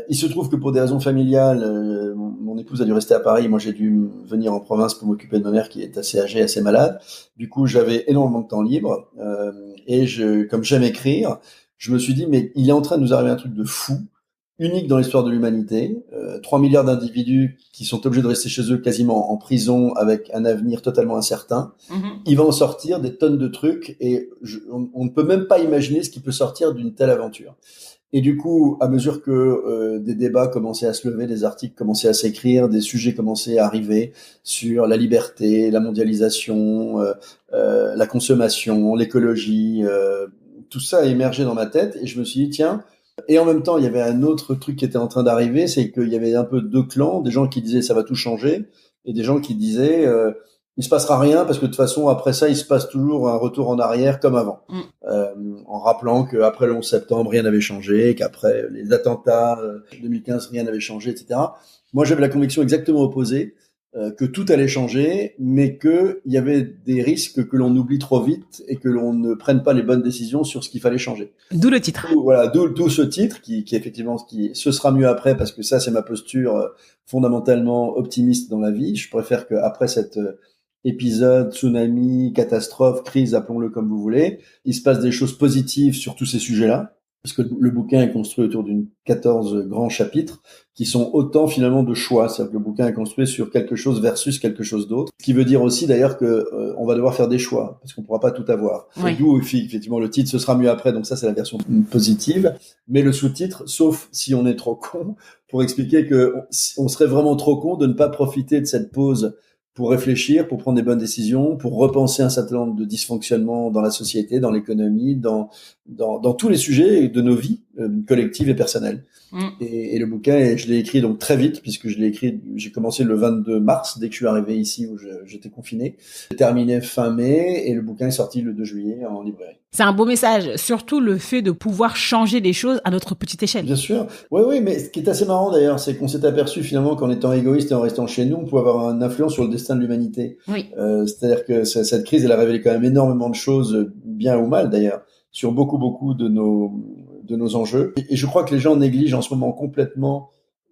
Il se trouve que pour des raisons familiales, mon épouse a dû rester à Paris. Moi, j'ai dû venir en province pour m'occuper de ma mère qui est assez âgée, assez malade. Du coup, j'avais énormément de temps libre. Et comme j'aime écrire, je me suis dit, mais il est en train de nous arriver un truc de fou, unique dans l'histoire de l'humanité. 3 milliards d'individus qui sont obligés de rester chez eux quasiment en prison avec un avenir totalement incertain. Il va en sortir des tonnes de trucs et on ne peut même pas imaginer ce qui peut sortir d'une telle aventure. Et du coup, à mesure que des débats commençaient à se lever, des articles commençaient à s'écrire, des sujets commençaient à arriver sur la liberté, la mondialisation, la consommation, l'écologie, tout ça a émergé dans ma tête et je me suis dit, tiens, et en même temps, il y avait un autre truc qui était en train d'arriver, c'est qu'il y avait un peu deux clans, des gens qui disaient ça va tout changer, et des gens qui disaient il se passera rien parce que de toute façon après ça il se passe toujours un retour en arrière comme avant, en rappelant qu'après le 11 septembre rien n'avait changé, qu'après les attentats 2015 rien n'avait changé, etc. Moi j'avais la conviction exactement opposée, que tout allait changer, mais qu'il y avait des risques que l'on oublie trop vite et que l'on ne prenne pas les bonnes décisions sur ce qu'il fallait changer. D'où le titre. Voilà, d'où ce titre qui effectivement, ce sera mieux après, parce que ça, c'est ma posture fondamentalement optimiste dans la vie. Je préfère qu'après cet épisode, tsunami, catastrophe, crise, appelons-le comme vous voulez, il se passe des choses positives sur tous ces sujets-là. Parce que le bouquin est construit autour d'une 14 grands chapitres qui sont autant finalement de choix. C'est-à-dire que le bouquin est construit sur quelque chose versus quelque chose d'autre. Ce qui veut dire aussi d'ailleurs que on va devoir faire des choix parce qu'on pourra pas tout avoir. Oui. Et d'où effectivement le titre, ce sera mieux après. Donc ça, c'est la version positive. Mais le sous-titre, sauf si on est trop con, pour expliquer que on serait vraiment trop con de ne pas profiter de cette pause pour réfléchir, pour prendre des bonnes décisions, pour repenser un certain nombre de dysfonctionnements dans la société, dans l'économie, dans tous les sujets de nos vies collectives et personnelles. Et le bouquin, je l'ai écrit donc très vite, puisque j'ai commencé le 22 mars, dès que je suis arrivé ici où j'étais confiné. J'ai terminé fin mai et le bouquin est sorti le 2 juillet en librairie. C'est un beau message, surtout le fait de pouvoir changer les choses à notre petite échelle. Bien sûr. Oui, mais ce qui est assez marrant d'ailleurs, c'est qu'on s'est aperçu finalement qu'en étant égoïste et en restant chez nous, on pouvait avoir une influence sur le destin de l'humanité. Oui. C'est-à-dire que cette crise, elle a révélé quand même énormément de choses, bien ou mal d'ailleurs, sur beaucoup de nos enjeux. Et je crois que les gens négligent en ce moment complètement.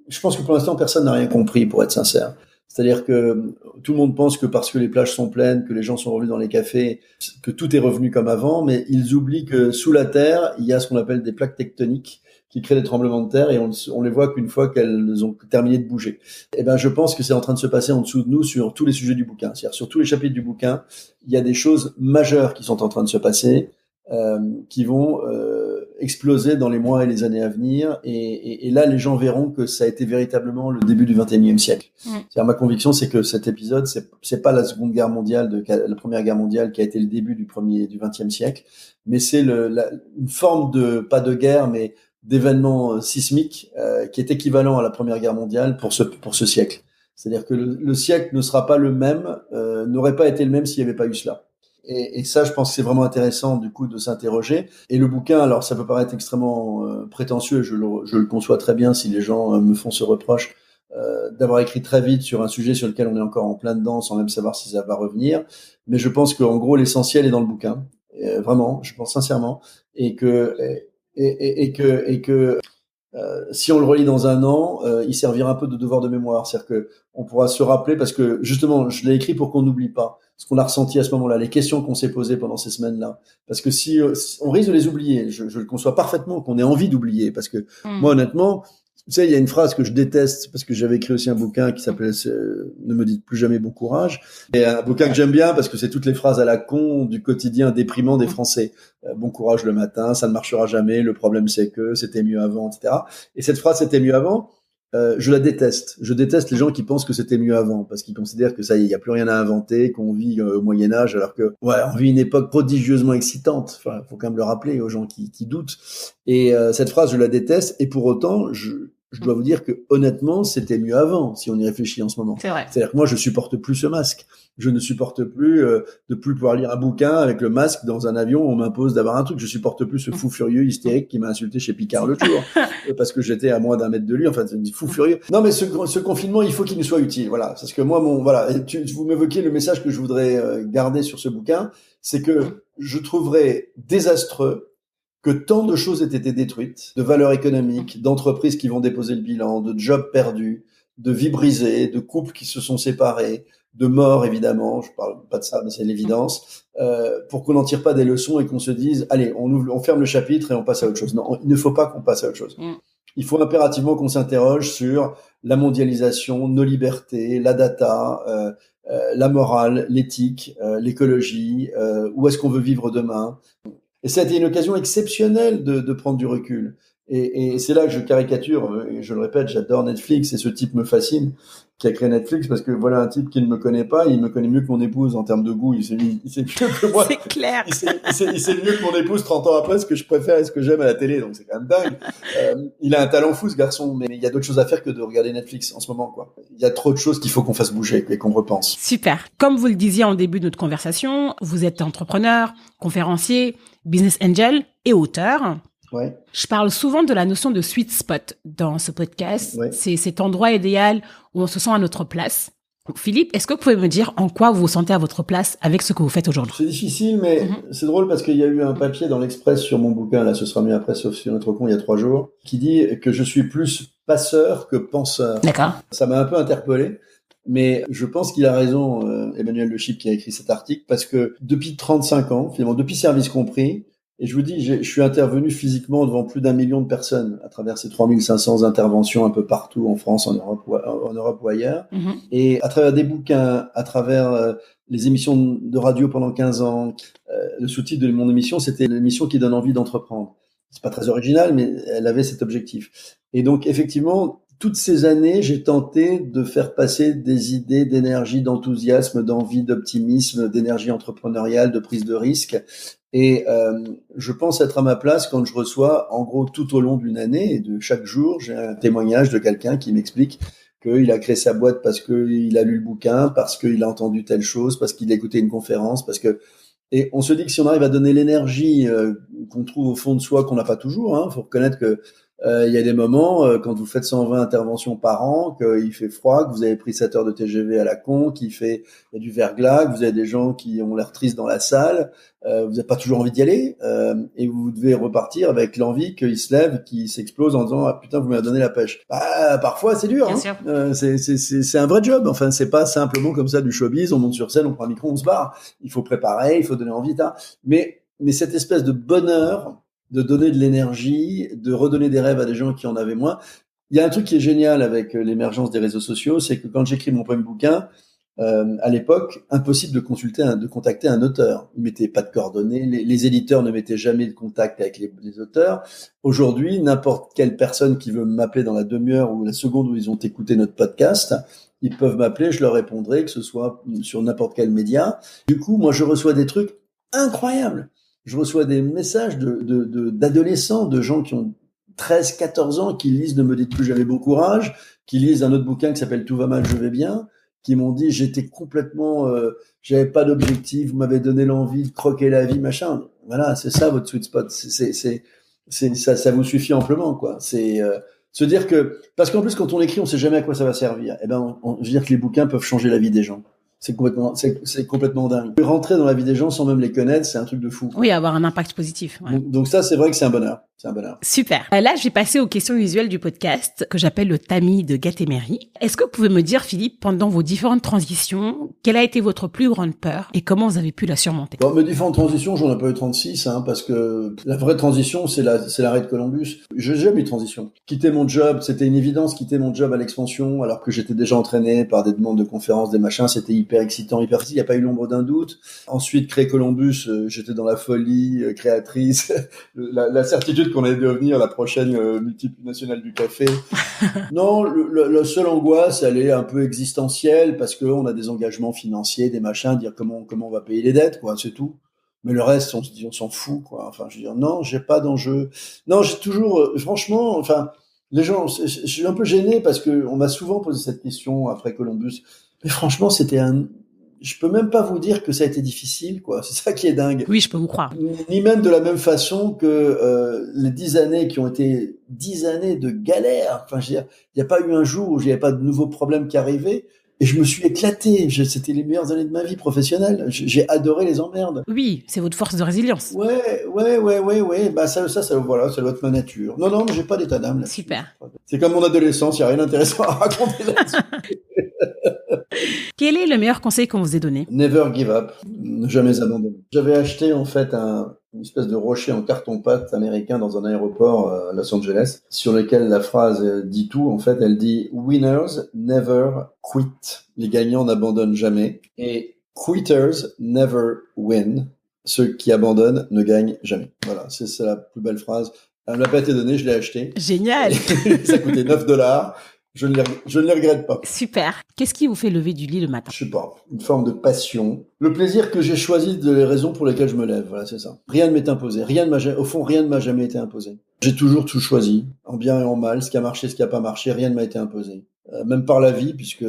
Je pense que pour l'instant, personne n'a rien compris, pour être sincère. C'est-à-dire que tout le monde pense que parce que les plages sont pleines, que les gens sont revenus dans les cafés, que tout est revenu comme avant, mais ils oublient que sous la terre, il y a ce qu'on appelle des plaques tectoniques qui créent des tremblements de terre et on les voit qu'une fois qu'elles ont terminé de bouger. Et ben, je pense que c'est en train de se passer en dessous de nous sur tous les sujets du bouquin. C'est-à-dire sur tous les chapitres du bouquin, il y a des choses majeures qui sont en train de se passer, qui vont exploser dans les mois et les années à venir. Et là, les gens verront que ça a été véritablement le début du XXIe siècle. C'est-à-dire, ma conviction, c'est que cet épisode, c'est pas la Seconde Guerre mondiale, la Première Guerre mondiale qui a été le début du XXe siècle, mais c'est une forme pas de guerre, mais d'événement sismique qui est équivalent à la Première Guerre mondiale pour ce siècle. C'est-à-dire que le siècle ne sera pas le même, n'aurait pas été le même s'il n'y avait pas eu cela. Et ça, je pense que c'est vraiment intéressant du coup de s'interroger. Et le bouquin, alors ça peut paraître extrêmement prétentieux, je le conçois très bien si les gens me font ce reproche d'avoir écrit très vite sur un sujet sur lequel on est encore en plein dedans sans même savoir si ça va revenir. Mais je pense qu'en gros l'essentiel est dans le bouquin, vraiment, je pense sincèrement, et que si on le relit dans un an, il servira un peu de devoir de mémoire. C'est-à-dire que on pourra se rappeler, parce que justement, je l'ai écrit pour qu'on n'oublie pas ce qu'on a ressenti à ce moment-là, les questions qu'on s'est posées pendant ces semaines-là. Parce que si on risque de les oublier, je le conçois parfaitement qu'on ait envie d'oublier. Parce que moi, honnêtement, tu sais, il y a une phrase que je déteste, parce que j'avais écrit aussi un bouquin qui s'appelait Ne me dites plus jamais bon courage. Et un bouquin que j'aime bien parce que c'est toutes les phrases à la con du quotidien déprimant des Français. Bon courage le matin, ça ne marchera jamais, le problème c'est que c'était mieux avant, etc. Et cette phrase c'était mieux avant, je la déteste. Je déteste les gens qui pensent que c'était mieux avant, parce qu'ils considèrent que ça y est, il n'y a plus rien à inventer, qu'on vit au Moyen-Âge, alors que, ouais, on vit une époque prodigieusement excitante. Enfin, faut quand même le rappeler aux gens qui doutent. Et cette phrase, je la déteste, et pour autant, je dois vous dire que honnêtement, c'était mieux avant, si on y réfléchit en ce moment. C'est vrai. C'est-à-dire que moi, je supporte plus ce masque. Je ne supporte plus de plus pouvoir lire un bouquin avec le masque dans un avion. On m'impose d'avoir un truc. Je supporte plus ce fou furieux hystérique qui m'a insulté chez Picard l'autre jour parce que j'étais à moins d'un mètre de lui. Enfin, c'est un fou furieux. Non, mais ce confinement, il faut qu'il nous soit utile. Voilà, parce que moi, vous m'évoquiez le message que je voudrais garder sur ce bouquin, c'est que je trouverais désastreux que tant de choses aient été détruites, de valeurs économiques, d'entreprises qui vont déposer le bilan, de jobs perdus, de vies brisées, de couples qui se sont séparés, de morts évidemment, je parle pas de ça, mais c'est l'évidence, pour qu'on n'en tire pas des leçons et qu'on se dise, allez, on ferme le chapitre et on passe à autre chose. Non, il ne faut pas qu'on passe à autre chose. Il faut impérativement qu'on s'interroge sur la mondialisation, nos libertés, la data, la morale, l'éthique, l'écologie, où est-ce qu'on veut vivre demain. Et ça a été une occasion exceptionnelle de prendre du recul. Et c'est là que je caricature, et je le répète, j'adore Netflix et ce type me fascine, qui a créé Netflix, parce que voilà un type qui ne me connaît pas, il me connaît mieux que mon épouse en termes de goût, il sait mieux que moi. C'est clair. Il sait mieux que mon épouse 30 ans après ce que je préfère et ce que j'aime à la télé, donc c'est quand même dingue. Il a un talent fou ce garçon, mais il y a d'autres choses à faire que de regarder Netflix en ce moment, quoi. Il y a trop de choses qu'il faut qu'on fasse bouger et qu'on repense. Super. Comme vous le disiez en début de notre conversation, vous êtes entrepreneur, conférencier, business angel et auteur. Ouais. Je parle souvent de la notion de sweet spot dans ce podcast. Ouais. C'est cet endroit idéal où on se sent à notre place. Donc, Philippe, est-ce que vous pouvez me dire en quoi vous vous sentez à votre place avec ce que vous faites aujourd'hui? C'est difficile, mais c'est drôle parce qu'il y a eu un papier dans l'Express sur mon bouquin, là, ce sera mis après, sauf sur notre compte, il y a 3 jours, qui dit que je suis plus passeur que penseur. D'accord. Ça m'a un peu interpellé. Mais je pense qu'il a raison, Emmanuel Le Chip, qui a écrit cet article, parce que depuis 35 ans, finalement, depuis Service Compris, et je vous dis, je suis intervenu physiquement devant plus d'1 million de personnes à travers ces 3500 interventions un peu partout en France, en Europe ou ailleurs. Et à travers des bouquins, à travers les émissions de radio pendant 15 ans, le sous-titre de mon émission, c'était l'émission qui donne envie d'entreprendre. C'est pas très original, mais elle avait cet objectif. Et donc, effectivement, toutes ces années, j'ai tenté de faire passer des idées d'énergie, d'enthousiasme, d'envie, d'optimisme, d'énergie entrepreneuriale, de prise de risque. Et je pense être à ma place quand je reçois, en gros, tout au long d'une année et de chaque jour, j'ai un témoignage de quelqu'un qui m'explique qu'il a créé sa boîte parce qu'il a lu le bouquin, parce qu'il a entendu telle chose, parce qu'il a écouté une conférence, parce que... Et on se dit que si on arrive à donner l'énergie qu'on trouve au fond de soi, qu'on n'a pas toujours, hein, faut reconnaître que il y a des moments, quand vous faites 120 interventions par an, qu'il fait froid, que vous avez pris 7 heures de TGV à la con, il y a du verglas, que vous avez des gens qui ont l'air tristes dans la salle, vous n'avez pas toujours envie d'y aller, et vous devez repartir avec l'envie qu'ils se lèvent, qu'ils s'explosent en disant « Ah putain, vous m'avez donné la pêche ». Bah, parfois, c'est dur. Hein. C'est un vrai job. Enfin, c'est pas simplement comme ça du showbiz, on monte sur scène, on prend un micro, on se barre. Il faut préparer, il faut donner envie, mais cette espèce de bonheur de donner de l'énergie, de redonner des rêves à des gens qui en avaient moins. Il y a un truc qui est génial avec l'émergence des réseaux sociaux, c'est que quand j'écris mon premier bouquin, à l'époque, impossible de contacter un auteur. Ils mettaient pas de coordonnées, les éditeurs ne mettaient jamais de contact avec les auteurs. Aujourd'hui, n'importe quelle personne qui veut m'appeler dans la demi-heure ou la seconde où ils ont écouté notre podcast, ils peuvent m'appeler, je leur répondrai, que ce soit sur n'importe quel média. Du coup, moi, je reçois des trucs incroyables. Je reçois des messages d'adolescents, de gens qui ont 13, 14 ans, qui lisent Ne me dites plus jamais bon courage, qui lisent un autre bouquin qui s'appelle Tout va mal, je vais bien, qui m'ont dit j'étais complètement, j'avais pas d'objectif, vous m'avez donné l'envie de croquer la vie, machin. Voilà, c'est ça votre sweet spot. Ça vous suffit amplement, quoi. C'est se dire que, parce qu'en plus quand on écrit, on sait jamais à quoi ça va servir. Eh ben, je veux dire que les bouquins peuvent changer la vie des gens. C'est complètement dingue. Rentrer dans la vie des gens sans même les connaître, c'est un truc de fou. Oui, avoir un impact positif. Ouais. Donc ça, c'est vrai que c'est un bonheur. C'est un bonheur. Super. Là, je vais passer aux questions usuelles du podcast que j'appelle le tamis de Gatémery. Est-ce que vous pouvez me dire, Philippe, pendant vos différentes transitions, quelle a été votre plus grande peur et comment vous avez pu la surmonter? Bon, mes différentes transitions, j'en ai pas eu 36, hein, parce que la vraie transition, c'est l'arrêt de Columbus. J'ai jamais eu de transition. Quitter mon job, c'était une évidence, quitter mon job à l'expansion, alors que j'étais déjà entraîné par des demandes de conférences, des machins, c'était hyper excitant, hyper facile, il n'y a pas eu l'ombre d'un doute. Ensuite, créer Columbus, j'étais dans la folie créatrice, la certitude qu'on allait devenir la prochaine multinationale du café. Non, la seule angoisse, elle est un peu existentielle parce que on a des engagements financiers, des machins, dire comment on va payer les dettes, quoi, c'est tout. Mais le reste, on se dit, on s'en fout, quoi. Enfin, je veux dire, non, j'ai pas d'enjeu. Non, j'ai toujours, franchement, enfin, Les gens, je suis un peu gêné parce que on m'a souvent posé cette question après Columbus. Mais franchement, je peux même pas vous dire que ça a été difficile, quoi. C'est ça qui est dingue. Oui, je peux vous croire. Ni même de la même façon que les 10 années qui ont été 10 années de galère. Enfin, je veux dire, il n'y a pas eu un jour où il n'y avait pas de nouveaux problèmes qui arrivaient. Et je me suis éclaté. C'était les meilleures années de ma vie professionnelle. J'ai adoré les emmerdes. Oui, c'est votre force de résilience. Ouais. Bah ça, voilà, ça doit être ma nature. Non, mais j'ai pas d'état d'âme là. Super. C'est comme mon adolescence. Il y a rien d'intéressant à raconter là-dessus. Quel est le meilleur conseil qu'on vous ait donné? Never give up. Ne jamais abandonner. J'avais acheté en fait une espèce de rocher en carton-pâte américain dans un aéroport à Los Angeles, sur lequel la phrase dit tout. En fait, elle dit « Winners never quit ». Les gagnants n'abandonnent jamais. Et « Quitters never win ». Ceux qui abandonnent ne gagnent jamais. Voilà, c'est la plus belle phrase. Elle ne m'a pas été donnée, je l'ai achetée. Génial. Ça coûtait $9. Je ne les regrette pas. Super. Qu'est-ce qui vous fait lever du lit le matin? Je sais pas, une forme de passion. Le plaisir que j'ai choisi de les raisons pour lesquelles je me lève, voilà, c'est ça. Rien ne m'est imposé. Au fond, rien ne m'a jamais été imposé. J'ai toujours tout choisi, en bien et en mal, ce qui a marché, ce qui a pas marché, rien ne m'a été imposé. Même par la vie, puisque,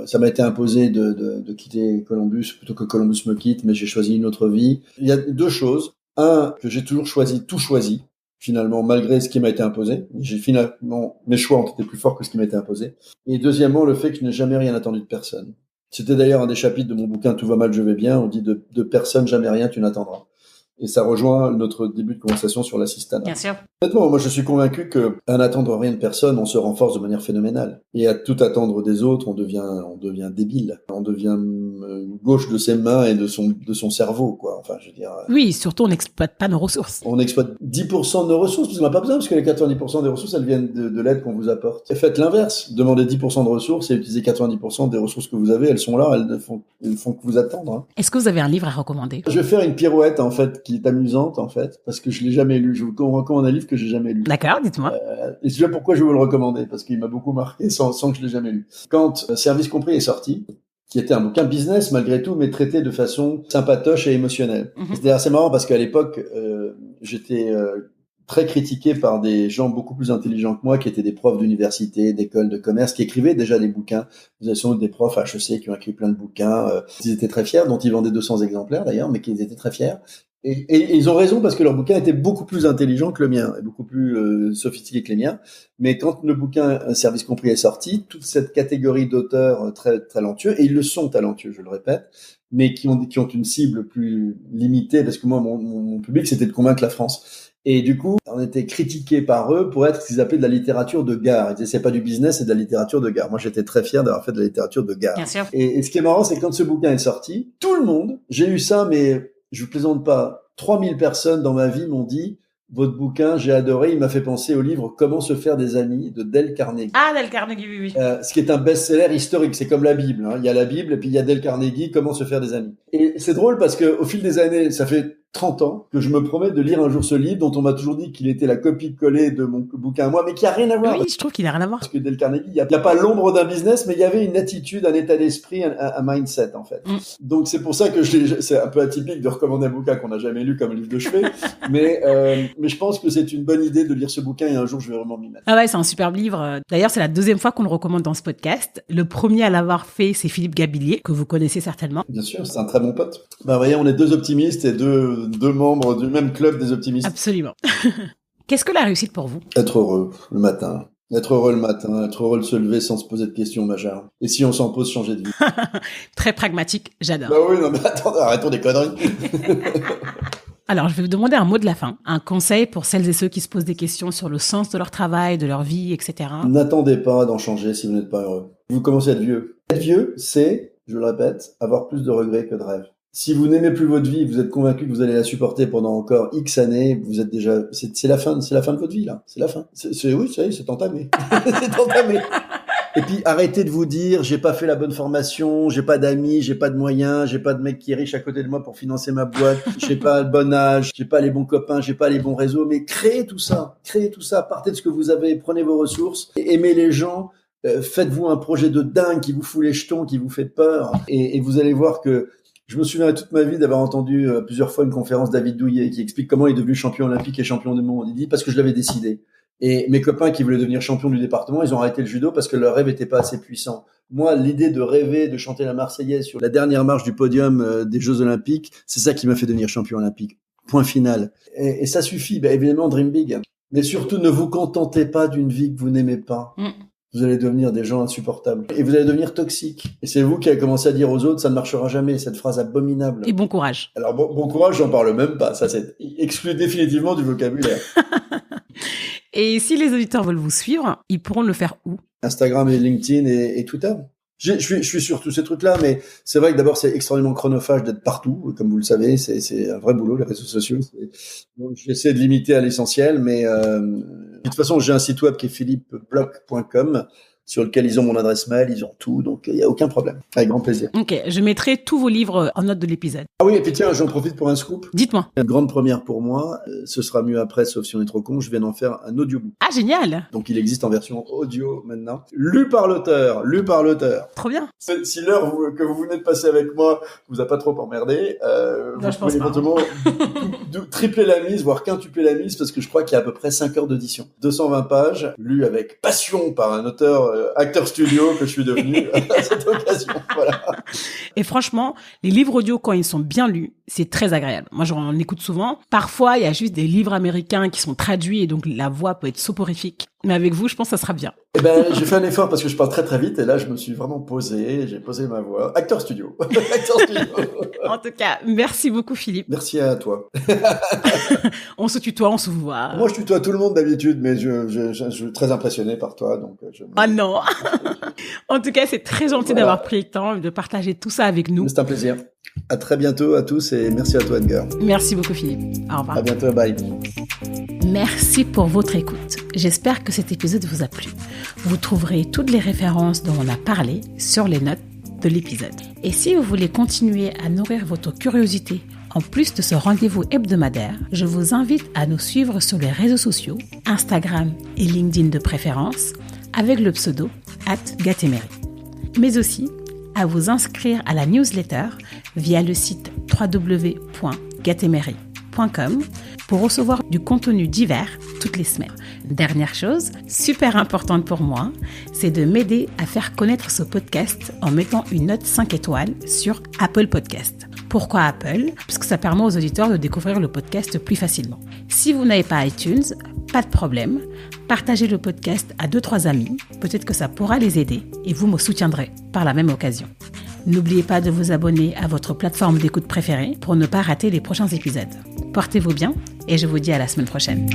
ça m'a été imposé de quitter Columbus plutôt que Columbus me quitte, mais j'ai choisi une autre vie. Il y a deux choses. Un, que j'ai toujours tout choisi. Finalement, malgré ce qui m'a été imposé. Finalement, mes choix ont été plus forts que ce qui m'a été imposé. Et deuxièmement, le fait que je n'ai jamais rien attendu de personne. C'était d'ailleurs un des chapitres de mon bouquin « Tout va mal, je vais bien ». On dit de personne, jamais rien, tu n'attendras. Et ça rejoint notre début de conversation sur l'assistanat. Bien sûr. Honnêtement, moi je suis convaincu que à n'attendre rien de personne, on se renforce de manière phénoménale. Et à tout attendre des autres, on devient débile. On devient gauche de ses mains et de son cerveau, quoi. Enfin, je veux dire. Oui, surtout on n'exploite pas nos ressources. On exploite 10% de nos ressources, parce qu'on n'a pas besoin, parce que les 90% des ressources, elles viennent de l'aide qu'on vous apporte. Et faites l'inverse. Demandez 10% de ressources et utilisez 90% des ressources que vous avez. Elles sont là, elles ne font que vous attendre. Hein. Est-ce que vous avez un livre à recommander? Je vais faire une pirouette, en fait, qui est amusante, en fait, parce que je l'ai jamais lu. Je vous recommande un livre que j'ai jamais lu. D'accord, dites-moi. Et c'est pourquoi je vais vous le recommander, parce qu'il m'a beaucoup marqué sans que je l'ai jamais lu. Quand Service compris est sorti, qui était un bouquin business malgré tout, mais traité de façon sympatoche et émotionnelle. C'était assez marrant parce qu'à l'époque, j'étais très critiqué par des gens beaucoup plus intelligents que moi, qui étaient des profs d'université, d'écoles de commerce, qui écrivaient déjà des bouquins. Vous avez sans doute des profs à HEC qui ont écrit plein de bouquins. Ils étaient très fiers, dont ils vendaient 200 exemplaires d'ailleurs, mais qu'ils étaient très fiers. Et ils ont raison parce que leur bouquin était beaucoup plus intelligent que le mien, et beaucoup plus sophistiqué que les miens. Mais quand le bouquin Service compris est sorti, toute cette catégorie d'auteurs très talentueux, et ils le sont talentueux, je le répète, mais qui ont une cible plus limitée, parce que moi, mon public, c'était de convaincre la France. Et du coup, on était critiqués par eux pour être ce qu'ils appelaient de la littérature de gare. Ils disaient, c'est pas du business, c'est de la littérature de gare. Moi, j'étais très fier d'avoir fait de la littérature de gare. Bien sûr. Et ce qui est marrant, c'est que quand ce bouquin est sorti, tout le monde, j'ai eu ça, mais je vous plaisante pas, 3000 personnes dans ma vie m'ont dit, votre bouquin, j'ai adoré, il m'a fait penser au livre Comment se faire des amis de Dale Carnegie. Ah, Dale Carnegie, oui. Ce qui est un best-seller historique, c'est comme la Bible. Hein. Il y a la Bible et puis il y a Dale Carnegie, Comment se faire des amis. Et c'est drôle parce que au fil des années, ça fait 30 ans que je me promets de lire un jour ce livre dont on m'a toujours dit qu'il était la copie collée de mon bouquin à moi, mais qui a rien à voir. Oui, je trouve qu'il n'a rien à voir. Parce que Dale Carnegie, il y a pas l'ombre d'un business, mais il y avait une attitude, un état d'esprit, un mindset en fait. Donc c'est pour ça que c'est un peu atypique de recommander un bouquin qu'on n'a jamais lu comme un livre de chevet, mais je pense que c'est une bonne idée de lire ce bouquin et un jour je vais vraiment m'y mettre. Ah ouais, c'est un superbe livre. D'ailleurs, c'est la deuxième fois qu'on le recommande dans ce podcast. Le premier à l'avoir fait, c'est Philippe Gabillier, que vous connaissez certainement. Bien sûr, c'est un très bon pote. Bah voyez, on est deux optimistes et deux membres du même club des optimistes. Absolument. Qu'est-ce que la réussite pour vous? Être heureux le matin. Être heureux le matin, être heureux de se lever sans se poser de questions majeures. Et si on s'en pose, changer de vie. Très pragmatique, j'adore. Bah oui, non mais attendez, arrêtons des conneries. Alors, je vais vous demander un mot de la fin, un conseil pour celles et ceux qui se posent des questions sur le sens de leur travail, de leur vie, etc. N'attendez pas d'en changer si vous n'êtes pas heureux. Vous commencez à être vieux. Être vieux, c'est, je le répète, avoir plus de regrets que de rêves. Si vous n'aimez plus votre vie, vous êtes convaincu que vous allez la supporter pendant encore X années, vous êtes déjà, c'est la fin de votre vie, là. C'est la fin. Oui, ça y est, c'est entamé. C'est entamé. Et puis, arrêtez de vous dire, j'ai pas fait la bonne formation, j'ai pas d'amis, j'ai pas de moyens, j'ai pas de mec qui est riche à côté de moi pour financer ma boîte, j'ai pas le bon âge, j'ai pas les bons copains, j'ai pas les bons réseaux, mais créez tout ça, partez de ce que vous avez, prenez vos ressources, aimez les gens, faites-vous un projet de dingue qui vous fout les jetons, qui vous fait peur, et vous allez voir que je me souviens toute ma vie d'avoir entendu plusieurs fois une conférence David Douillet qui explique comment il est devenu champion olympique et champion du monde. Il dit parce que je l'avais décidé. Et mes copains qui voulaient devenir champions du département, ils ont arrêté le judo parce que leur rêve n'était pas assez puissant. Moi, l'idée de rêver de chanter la Marseillaise sur la dernière marche du podium des Jeux Olympiques, c'est ça qui m'a fait devenir champion olympique. Point final. Et ça suffit. Évidemment, dream big. Mais surtout, ne vous contentez pas d'une vie que vous n'aimez pas. Vous allez devenir des gens insupportables. Et vous allez devenir toxiques. Et c'est vous qui avez commencé à dire aux autres, ça ne marchera jamais, cette phrase abominable. Et bon courage. Alors, bon courage, j'en parle même pas. Ça, c'est exclu définitivement du vocabulaire. Et si les auditeurs veulent vous suivre, ils pourront le faire où? Instagram et LinkedIn et Twitter. Je suis sur tous ces trucs-là, mais c'est vrai que d'abord, c'est extrêmement chronophage d'être partout. Comme vous le savez, c'est un vrai boulot, les réseaux sociaux. Donc, j'essaie de limiter à l'essentiel, mais de toute façon, j'ai un site web qui est philippebloch.com sur lequel ils ont mon adresse mail, ils ont tout, donc il n'y a aucun problème. Avec grand plaisir. Ok, je mettrai tous vos livres en note de l'épisode. Ah oui, et puis tiens, j'en profite pour un scoop. Dites-moi. Une grande première pour moi, ce sera mieux après, sauf si on est trop con, je viens d'en faire un audiobook. Ah, génial. Donc il existe en version audio maintenant. Lu par l'auteur. Trop bien. Si l'heure que vous venez de passer avec moi vous a pas trop emmerdé, vous pouvez éventuellement tripler la mise, voire quintupler la mise, parce que je crois qu'il y a à peu près 5 heures d'édition. 220 pages, lues avec passion par un auteur acteur studio que je suis devenu à cette occasion. Voilà. Et franchement, les livres audio, quand ils sont bien lus, c'est très agréable. Moi, j'en écoute souvent. Parfois, il y a juste des livres américains qui sont traduits et donc la voix peut être soporifique. Mais avec vous, je pense que ça sera bien. J'ai fait un effort parce que je parle très très vite et là, je me suis vraiment posé, j'ai posé ma voix. Acteur studio. Acteur studio. En tout cas, merci beaucoup, Philippe. Merci à toi. On se tutoie, on se voit. Moi, je tutoie tout le monde d'habitude, mais je suis très impressionné par toi, donc. Ah non. En tout cas, c'est très gentil d'avoir pris le temps de partager tout ça avec nous. C'est un plaisir. À très bientôt à tous et merci à toi, Edgar. Merci beaucoup, Philippe. Au revoir. À bientôt, bye. Merci pour votre écoute. J'espère que cet épisode vous a plu. Vous trouverez toutes les références dont on a parlé sur les notes de l'épisode. Et si vous voulez continuer à nourrir votre curiosité, en plus de ce rendez-vous hebdomadaire, je vous invite à nous suivre sur les réseaux sociaux, Instagram et LinkedIn de préférence, avec le pseudo @gatemery. Mais aussi à vous inscrire à la newsletter via le site www.gatemery.com pour recevoir du contenu divers toutes les semaines. Dernière chose, super importante pour moi, c'est de m'aider à faire connaître ce podcast en mettant une note 5 étoiles sur Apple Podcast. Pourquoi Apple ? Parce que ça permet aux auditeurs de découvrir le podcast plus facilement. Si vous n'avez pas iTunes, pas de problème. Partagez le podcast à 2-3 amis. Peut-être que ça pourra les aider et vous me soutiendrez par la même occasion. N'oubliez pas de vous abonner à votre plateforme d'écoute préférée pour ne pas rater les prochains épisodes. Portez-vous bien et je vous dis à la semaine prochaine.